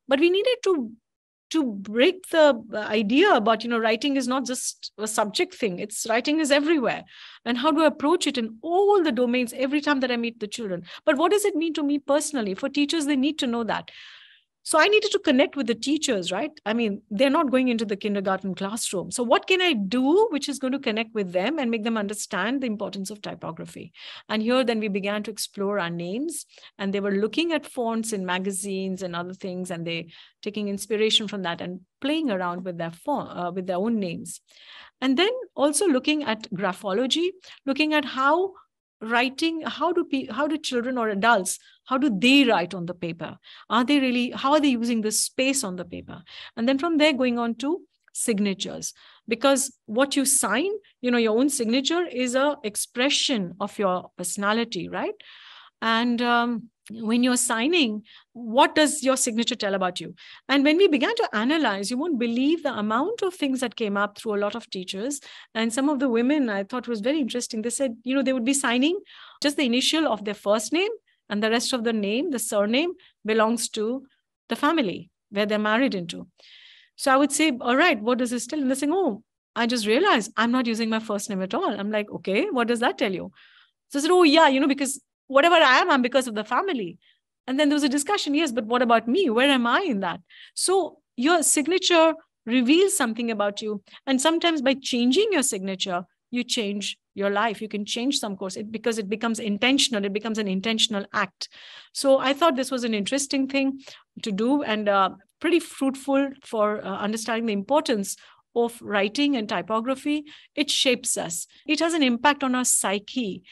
But we needed to break the idea about, writing is not just a subject thing. Writing is everywhere. And how do I approach it in all the domains every time that I meet the children? But what does it mean to me personally? For teachers, they need to know that. So I needed to connect with the teachers, right? I mean, they're not going into the kindergarten classroom. So what can I do which is going to connect with them and make them understand the importance of typography? And here then we began to explore our names, and they were looking at fonts in magazines and other things, and they taking inspiration from that and playing around with their with their own names. And then also looking at graphology, looking at how writing, how do children or adults, how do they write on the paper? How are they using the space on the paper? And then from there going on to signatures, because what you sign, your own signature is a expression of your personality, right? And when you're signing, what does your signature tell about you? And when we began to analyze, you won't believe the amount of things that came up through a lot of teachers. And some of the women I thought was very interesting. They said, they would be signing just the initial of their first name, and the rest of the name, the surname, belongs to the family where they're married into. So I would say, all right, what does this tell? And they're saying, oh, I just realized I'm not using my first name at all. I'm like, okay, what does that tell you? So I said, oh yeah, because whatever I am, I'm because of the family. And then there was a discussion, yes, but what about me? Where am I in that? So your signature reveals something about you. And sometimes by changing your signature, you change your life. You can change some course because it becomes intentional. It becomes an intentional act. So I thought this was an interesting thing to do and pretty fruitful for understanding the importance of writing and typography. It shapes us. It has an impact on our psyche.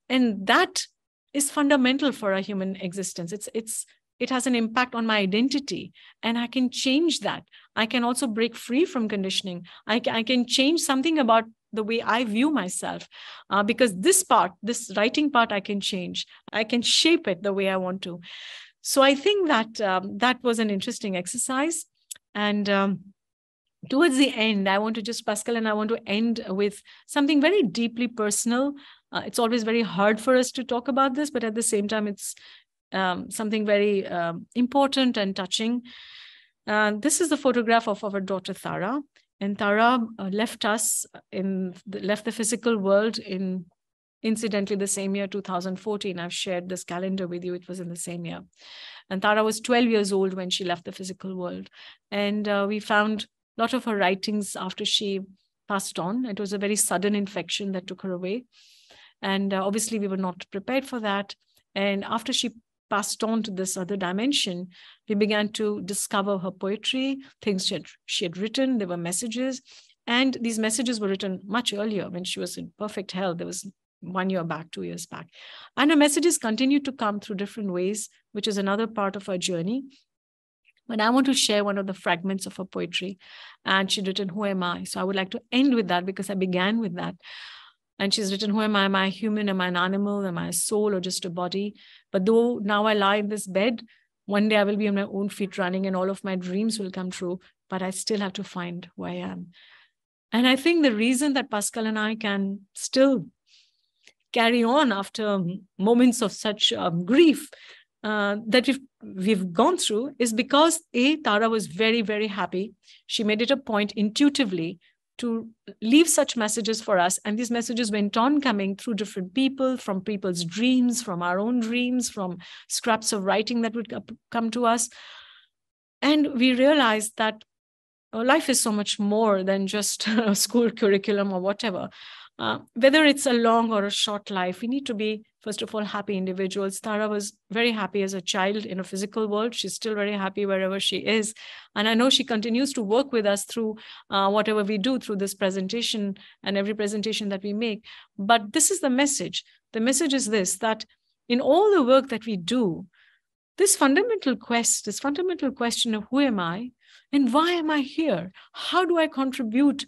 And that is fundamental for our human existence. It has an impact on my identity, and I can change that. I can also break free from conditioning. I can change something about the way I view myself, because this writing part, I can change. I can shape it the way I want to. So I think that that was an interesting exercise. And towards the end, Pascal and I want to end with something very deeply personal. It's always very hard for us to talk about this, but at the same time, it's something very important and touching. This is the photograph of our daughter, Tara. And Tara left the physical world in, incidentally, the same year, 2014. I've shared this calendar with you. It was in the same year. And Tara was 12 years old when she left the physical world. And we found a lot of her writings after she passed on. It was a very sudden infection that took her away. And obviously, we were not prepared for that. And after she passed on to this other dimension, we began to discover her poetry, things she had written. There were messages. And these messages were written much earlier when she was in perfect health. There was 1 year back, 2 years back. And her messages continued to come through different ways, which is another part of her journey. But I want to share one of the fragments of her poetry. And she'd written, "Who am I?" So I would like to end with that because I began with that. And she's written, "Who am I? Am I a human? Am I an animal? Am I a soul or just a body? But though now I lie in this bed, one day I will be on my own feet running and all of my dreams will come true. But I still have to find who I am." And I think the reason that Pascal and I can still carry on after moments of such grief that we've gone through is because Tara was very, very happy. She made it a point intuitively to leave such messages for us. And these messages went on coming through different people, from people's dreams, from our own dreams, from scraps of writing that would come to us. And we realized that life is so much more than just a school curriculum or whatever. Whether it's a long or a short life, we need to be, first of all, happy individuals. Tara was very happy as a child in a physical world. She's still very happy wherever she is. And I know she continues to work with us through whatever we do through this presentation and every presentation that we make. But this is the message. The message is this, that in all the work that we do, this fundamental question of who am I and why am I here? How do I contribute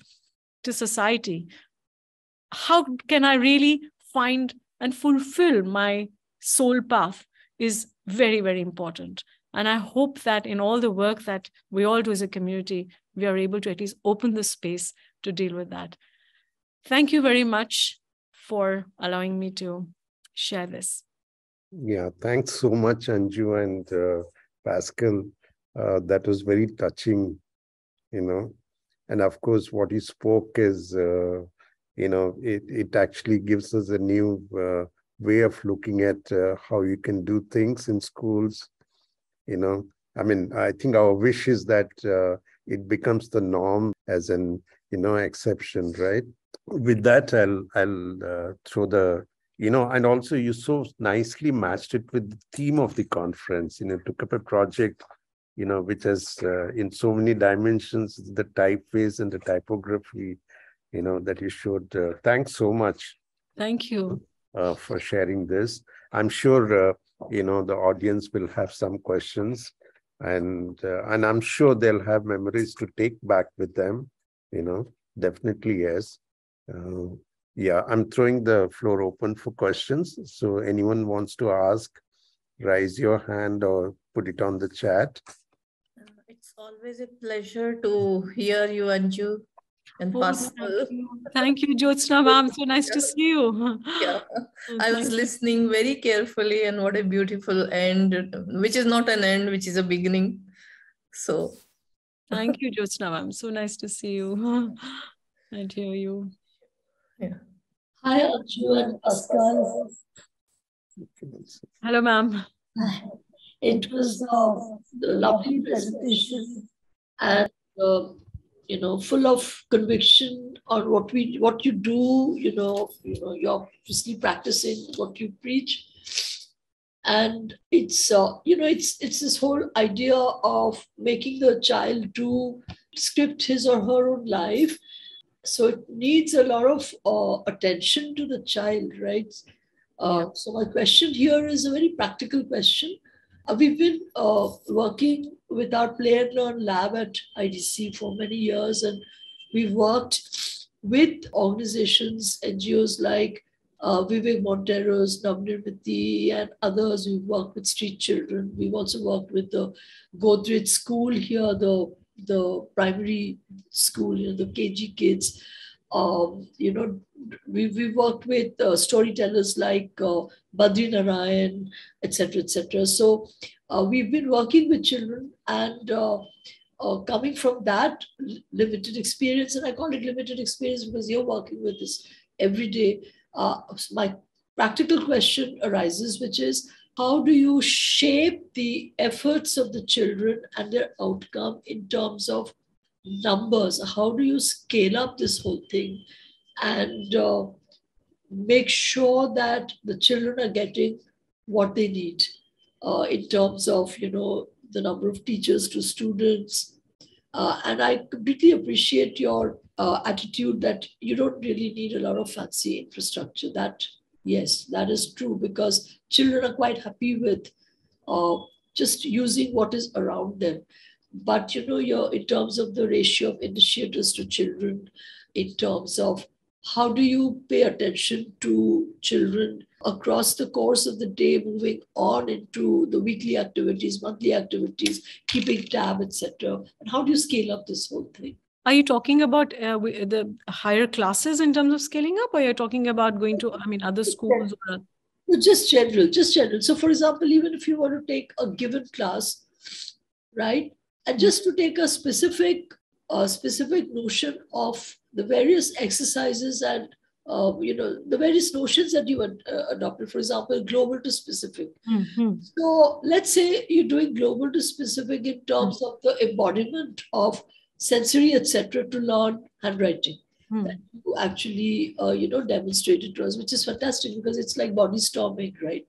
to society? How can I really find and fulfill my soul path is very, very important. And I hope that in all the work that we all do as a community, we are able to at least open the space to deal with that. Thank you very much for allowing me to share this. Yeah, thanks so much, Anju and Pascal. That was very touching, and of course, what you spoke is, it actually gives us a new way of looking at how you can do things in schools. I think our wish is that it becomes the norm as an, exception, right? With that, I'll throw the, and also you so nicely matched it with the theme of the conference, took up a project, which has in so many dimensions, the typeface and the typography, that you showed. Thanks so much. Thank you. For sharing this. I'm sure, the audience will have some questions and I'm sure they'll have memories to take back with them, definitely, yes. Yeah, I'm throwing the floor open for questions. So anyone wants to ask, raise your hand or put it on the chat. It's always a pleasure to hear you, Anju. And Pascal. Thank you, Jyotsna ma'am. So nice to see you. Yeah, I was listening very carefully, and what a beautiful end, which is not an end, which is a beginning. So Thank you, Jyotsna ma'am. So nice to see you and hear you. Yeah. Hi, Anju and Pascal. Hello, ma'am. It was a lovely presentation and full of conviction on what you do. You're obviously practicing what you preach, and it's it's this whole idea of making the child do script his or her own life. So it needs a lot of attention to the child, right? So my question here is a very practical question. We've been working with our Play and Learn lab at IDC for many years, and we've worked with organizations, NGOs like Vivek Montero's Navnirmiti and others. We've worked with street children. We've also worked with the Godrej school here, the primary school, the KG kids. We've worked with storytellers like Badri Narayan, etc., etc. So we've been working with children, and coming from that limited experience, and I call it limited experience because you're working with this every day. My practical question arises, which is, how do you shape the efforts of the children and their outcome in terms of numbers? How do you scale up this whole thing and make sure that the children are getting what they need in terms of, the number of teachers to students? And I completely appreciate your attitude that you don't really need a lot of fancy infrastructure. Yes, that is true, because children are quite happy with just using what is around them. But, in terms of the ratio of initiators to children, in terms of how do you pay attention to children across the course of the day, moving on into the weekly activities, monthly activities, keeping tab, etc. And how do you scale up this whole thing? Are you talking about the higher classes in terms of scaling up, or you're talking about going to, other schools? Or... Just general. So, for example, even if you want to take a given class, right, and just to take a specific notion of the various exercises and the various notions that you adopted, for example, global to specific. Mm-hmm. So let's say you're doing global to specific in terms of the embodiment of sensory, etc., to learn handwriting. That you actually demonstrated to us, which is fantastic, because it's like body storming, right?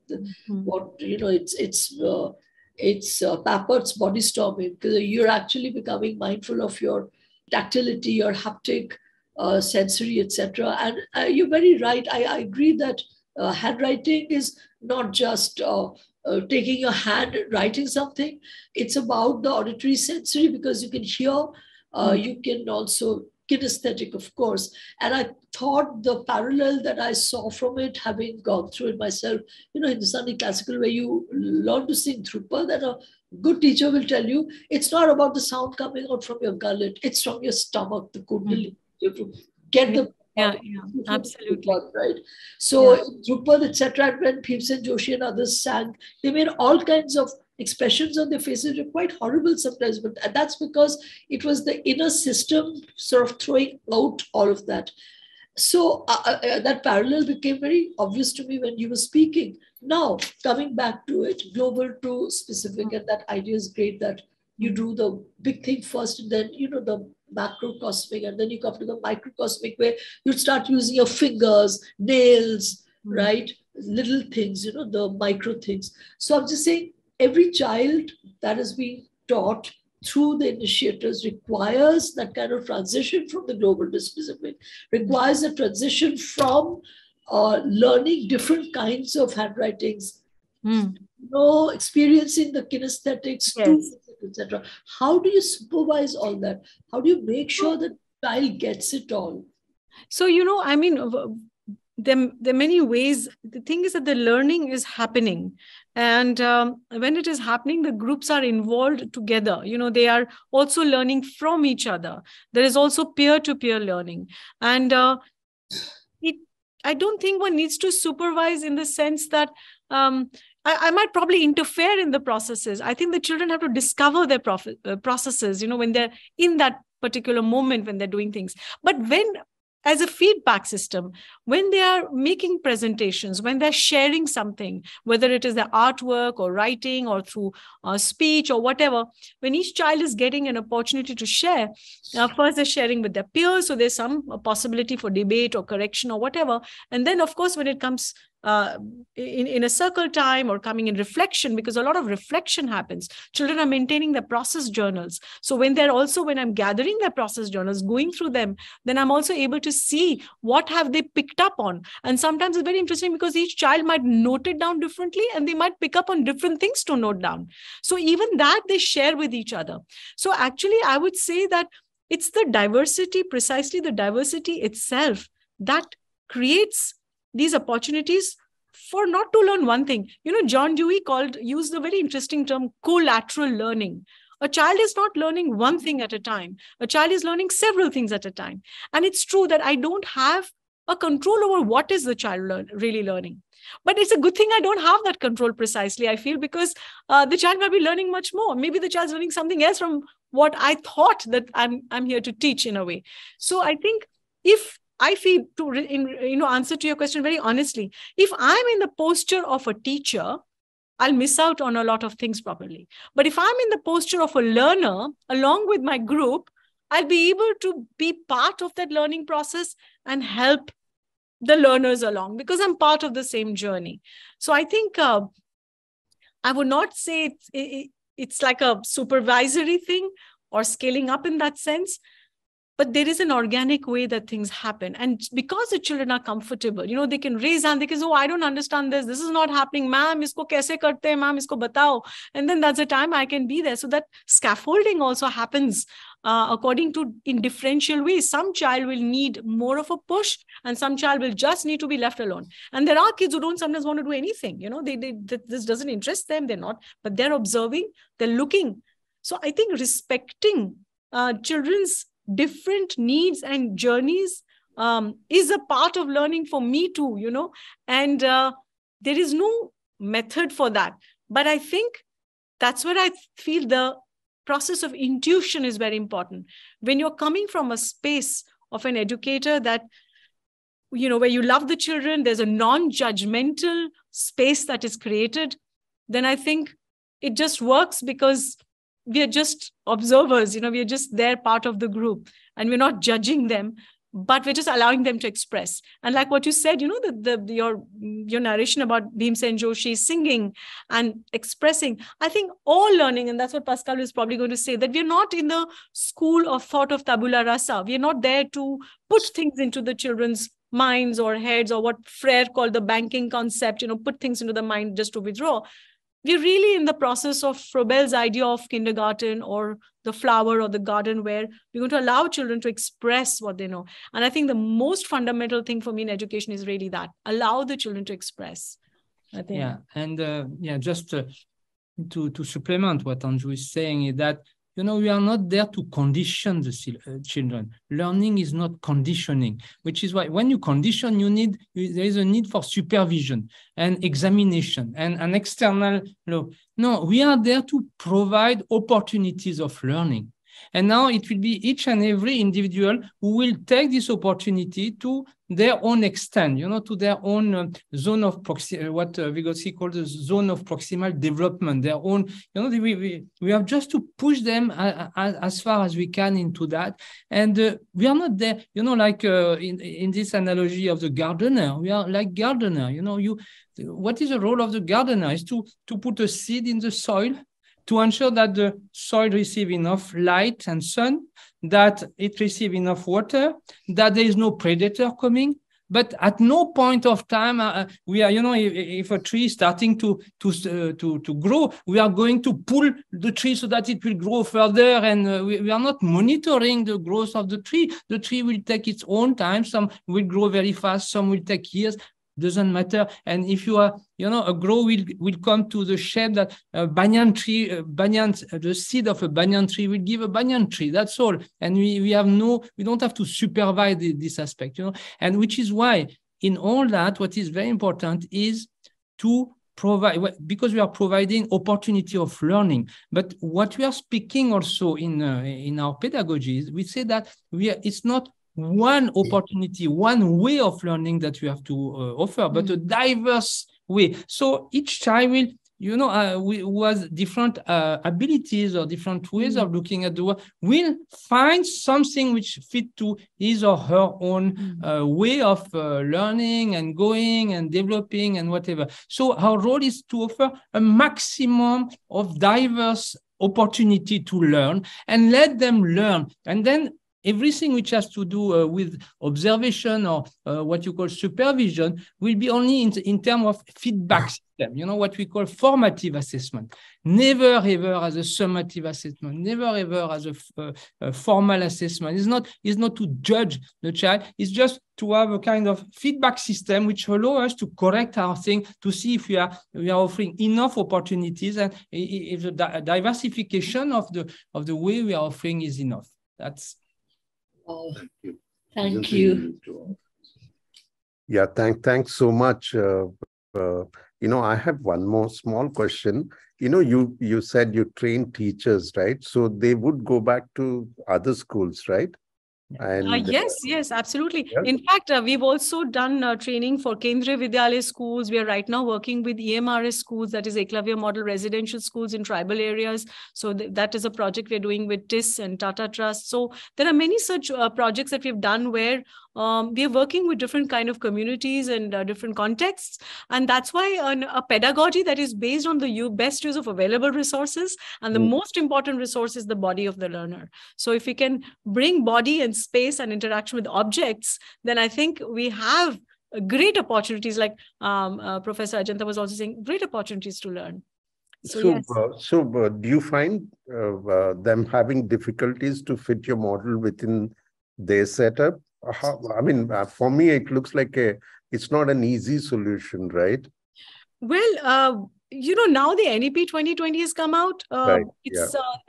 It's Pappert's body storming, because you're actually becoming mindful of your tactility, your haptic, sensory, etc. And you're very right. I agree that handwriting is not just taking your hand, writing something. It's about the auditory sensory, because you can hear, you can also kinesthetic, of course. And I thought the parallel that I saw from it, having gone through it myself, Hindustani classical, where you learn to sing Drupal, that a good teacher will tell you, it's not about the sound coming out from your gullet, it's from your stomach, the kundali. You have to get the absolutely right. So Drupal, etc., when Bhimsen Joshi and others sang, they made all kinds of expressions on their faces were quite horrible sometimes, but that's because it was the inner system sort of throwing out all of that. So that parallel became very obvious to me when you were speaking. Now, coming back to it, global to specific, and that idea is great, that you do the big thing first, and then, the macrocosmic, and then you come to the microcosmic, where you start using your fingers, nails, right? Little things, the micro things. So I'm just saying, every child that is being taught through the initiators requires that kind of transition from the global to specific, requires a transition from learning different kinds of handwritings, experiencing the kinesthetics, etc. How do you supervise all that? How do you make sure that the child gets it all? So, there are many ways. The thing is that the learning is happening. And when it is happening, the groups are involved together. They are also learning from each other. There is also peer-to-peer learning. And I don't think one needs to supervise in the sense that I might probably interfere in the processes. I think the children have to discover their processes, when they're in that particular moment when they're doing things. But as a feedback system, when they are making presentations, when they're sharing something, whether it is their artwork or writing or through speech or whatever, when each child is getting an opportunity to share, first they're sharing with their peers, so there's some possibility for debate or correction or whatever. And then, of course, when it comes in a circle time or coming in reflection, because a lot of reflection happens. Children are maintaining their process journals. So when I'm gathering their process journals, going through them, then I'm also able to see what have they picked up on. And sometimes it's very interesting because each child might note it down differently and they might pick up on different things to note down. So even that they share with each other. So actually, I would say that it's the diversity, precisely the diversity itself, that creates these opportunities for not to learn one thing. John Dewey used a very interesting term, collateral learning. A child is not learning one thing at a time. A child is learning several things at a time. And it's true that I don't have a control over what is the child really learning. But it's a good thing I don't have that control precisely, I feel, because the child might be learning much more. Maybe the child's learning something else from what I thought that I'm here to teach in a way. So I think if I feel, to answer to your question very honestly, if I'm in the posture of a teacher, I'll miss out on a lot of things probably. But if I'm in the posture of a learner, along with my group, I'll be able to be part of that learning process and help the learners along because I'm part of the same journey. So I think I would not say it's like a supervisory thing or scaling up in that sense. But there is an organic way that things happen. And because the children are comfortable, they can raise hand, they can say, oh, I don't understand this. This is not happening. Ma'am, isko kaise karte hain? Ma'am, isko batao. And then that's the time I can be there. So that scaffolding also happens according to in differential ways. Some child will need more of a push and some child will just need to be left alone. And there are kids who don't sometimes want to do anything. This doesn't interest them. They're not, but they're observing, they're looking. So I think respecting children's different needs and journeys is a part of learning for me too, and there is no method for that. But I think that's where I feel the process of intuition is very important. When you're coming from a space of an educator that, where you love the children, there's a non-judgmental space that is created, then I think it just works because we are just observers, we are just there, part of the group, and we're not judging them, but we're just allowing them to express. And like what you said, your narration about Bhimsen Joshi singing and expressing, I think all learning, and that's what Pascal is probably going to say, that we're not in the school of thought of tabula rasa. We're not there to put things into the children's minds or heads, or what Freire called the banking concept, put things into the mind just to withdraw. We're really in the process of Froebel's idea of kindergarten or the flower or the garden, where we're going to allow children to express what they know. And I think the most fundamental thing for me in education is really that, allow the children to express. I think. Yeah, and just to supplement what Anju is saying is that, we are not there to condition the children. Learning is not conditioning, which is why when you condition, there is a need for supervision and examination and an external. No, we are there to provide opportunities of learning. And now it will be each and every individual who will take this opportunity to their own extent, to their own zone of what Vygotsky called the zone of proximal development, their own, we have just to push them as far as we can into that. And we are not there, like in this analogy of the gardener, we are like gardener, what is the role of the gardener is to put a seed in the soil, to ensure that the soil receives enough light and sun, that it receives enough water, that there is no predator coming. But at no point of time we are, if a tree is starting to grow, we are going to pull the tree so that it will grow further, and we are not monitoring the growth of the tree. The tree will take its own time. Some will grow very fast, some will take years. Doesn't matter. And if you are, a grow will come to the shape that a banyan tree, the seed of a banyan tree will give a banyan tree. That's all. And we don't have to supervise this aspect, and which is why in all that, what is very important is to because we are providing opportunity of learning. But what we are speaking also in our pedagogy is we say that it's not one opportunity, one way of learning that we have to offer, but a diverse way. So each child will, who has different abilities or different ways of looking at the world, will find something which fit to his or her own way of learning and going and developing and whatever. So our role is to offer a maximum of diverse opportunity to learn and let them learn. And then everything which has to do with observation or what you call supervision will be only in terms of feedback system, what we call formative assessment. Never ever as a summative assessment, never ever as a formal assessment. It's not to judge the child, it's just to have a kind of feedback system which allows us to correct our thing, to see if we are offering enough opportunities and if the diversification of the way we are offering is enough. That's Oh, thank you. Yeah, thanks so much. I have one more small question. You said you train teachers, right? So they would go back to other schools, right? And yes, absolutely. Yeah. In fact, we've also done training for Kendriya Vidyalaya schools. We are right now working with EMRS schools, that is Eklavya Model Residential Schools in tribal areas. So that is a project we're doing with TIS and Tata Trust. So there are many such projects that we've done where we are working with different kind of communities and different contexts. And that's why a pedagogy that is based on the best use of available resources, and the most important resource is the body of the learner. So if we can bring body and space and interaction with objects, then I think we have great opportunities, like Professor Ajanta was also saying, great opportunities to learn. So yes. Do you find them having difficulties to fit your model within their setup? For me, it looks like it's not an easy solution, right? Well, now the NEP 2020 has come out. At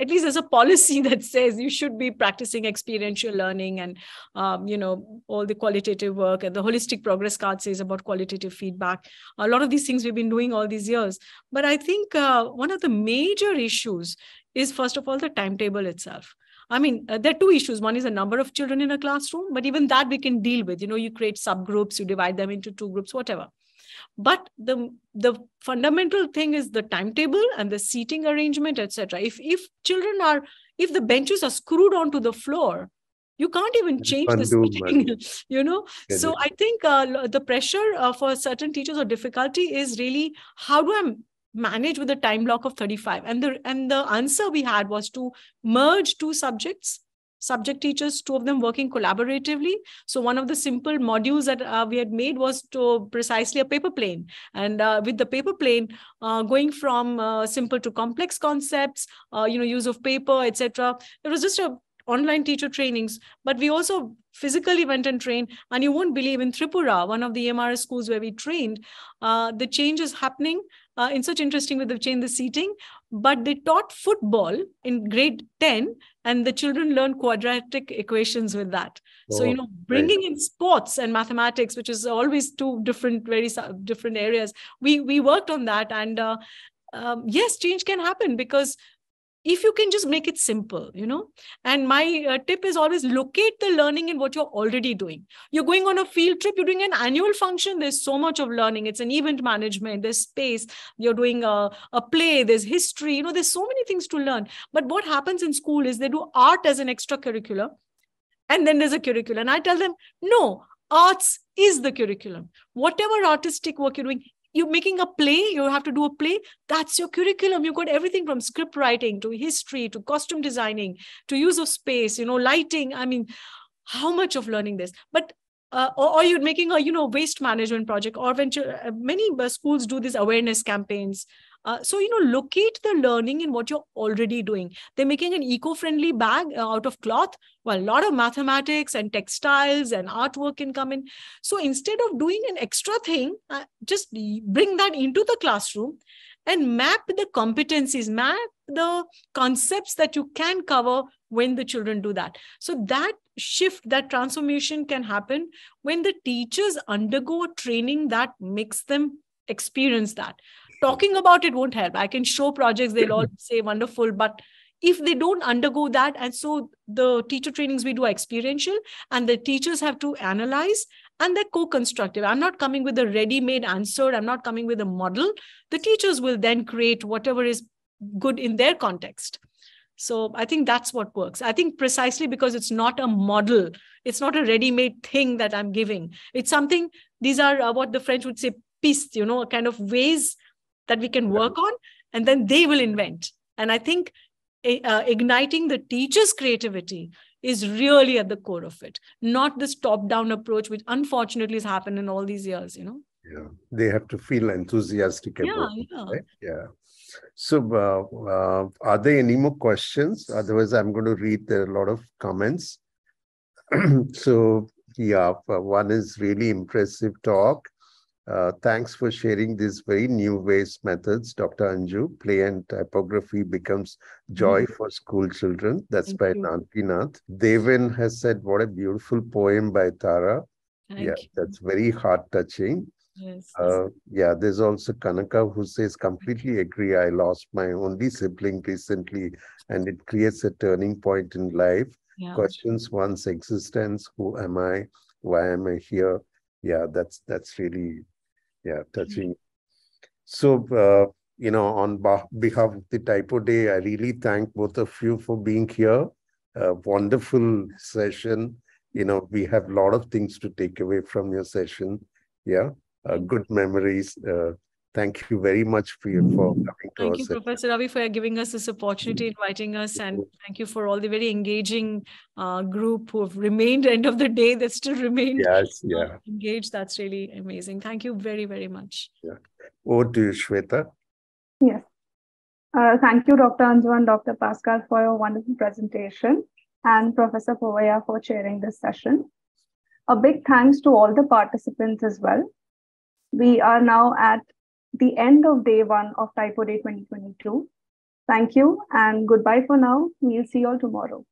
least there's a policy that says you should be practicing experiential learning and, all the qualitative work, and the holistic progress card says about qualitative feedback. A lot of these things we've been doing all these years. But I think one of the major issues is, first of all, the timetable itself. There are two issues. One is the number of children in a classroom, but even that we can deal with. You create subgroups, you divide them into two groups, whatever. But the fundamental thing is the timetable and the seating arrangement, etc. If the benches are screwed onto the floor, you can't even change the seating, So I think the pressure for certain teachers or difficulty is really, how do I manage with a time block of 35? And the answer we had was to merge two subject teachers, two of them working collaboratively. So one of the simple modules that we had made was to precisely a paper plane. And with the paper plane, going from simple to complex concepts, use of paper, etc. It was just online teacher trainings, but we also physically went and trained. And you won't believe, in Tripura, one of the MRS schools where we trained, the change is happening in such interesting way. They've changed the seating, but they taught football in grade 10, and the children learned quadratic equations with that. So, bringing in sports and mathematics, which is always two different, very different areas, we worked on that. And yes, change can happen, because if you can just make it simple, and my tip is always locate the learning in what you're already doing. You're going on a field trip, you're doing an annual function, there's so much of learning. It's an event management, there's space, you're doing a play, there's history, there's so many things to learn. But what happens in school is they do art as an extracurricular, and then there's a curriculum. And I tell them, no, arts is the curriculum. Whatever artistic work you're doing, you're making a play, you have to do a play, that's your curriculum. You've got everything from script writing to history to costume designing to use of space, lighting. How much of learning this? But or you're making a waste management project, or many schools do these awareness campaigns. So locate the learning in what you're already doing. They're making an eco-friendly bag out of cloth. Well, a lot of mathematics and textiles and artwork can come in. So instead of doing an extra thing, just bring that into the classroom and map the competencies, map the concepts that you can cover when the children do that. So that shift, that transformation can happen when the teachers undergo a training that makes them experience that. Talking about it won't help. I can show projects, they'll all say wonderful, but if they don't undergo that, and so the teacher trainings we do are experiential, and the teachers have to analyze, and they're co-constructive. I'm not coming with a ready-made answer. I'm not coming with a model. The teachers will then create whatever is good in their context. So I think that's what works. I think precisely because it's not a model, it's not a ready-made thing that I'm giving. It's something, these are what the French would say, pistes, kind of ways that we can work on, and then they will invent. And I think igniting the teacher's creativity is really at the core of it, not this top-down approach, which unfortunately has happened in all these years, Yeah, they have to feel enthusiastic about it, right? Yeah. So are there any more questions? Otherwise, I'm going to read a lot of comments. So yeah, one is really impressive talk. Thanks for sharing these very new ways methods, Dr. Anju. Play and typography becomes joy for school children. That's by Nantinath. Devin has said, what a beautiful poem by Tara. Thank you. That's very heart-touching. Yes. Yeah, there's also Kanaka who says, completely agree. I lost my only sibling recently, and it creates a turning point in life. Yeah. Questions one's existence. Who am I? Why am I here? Yeah, that's really... Yeah, touching. So, on behalf of the Typo Day, I really thank both of you for being here. Wonderful session. We have a lot of things to take away from your session. Yeah, good memories. Thank you very much for coming to us. Thank you, Professor Ravi, for giving us this opportunity, inviting us, and thank you for all the very engaging group who have remained, end of the day, that still remained engaged. That's really amazing. Thank you very, very much. Yeah. Over to you, Shweta. Yes. Thank you, Dr. Anju and Dr. Pascal, for your wonderful presentation, and Professor Pouvaya for chairing this session. A big thanks to all the participants as well. We are now at the end of day one of Typo Day 2022. Thank you and goodbye for now. We'll see you all tomorrow.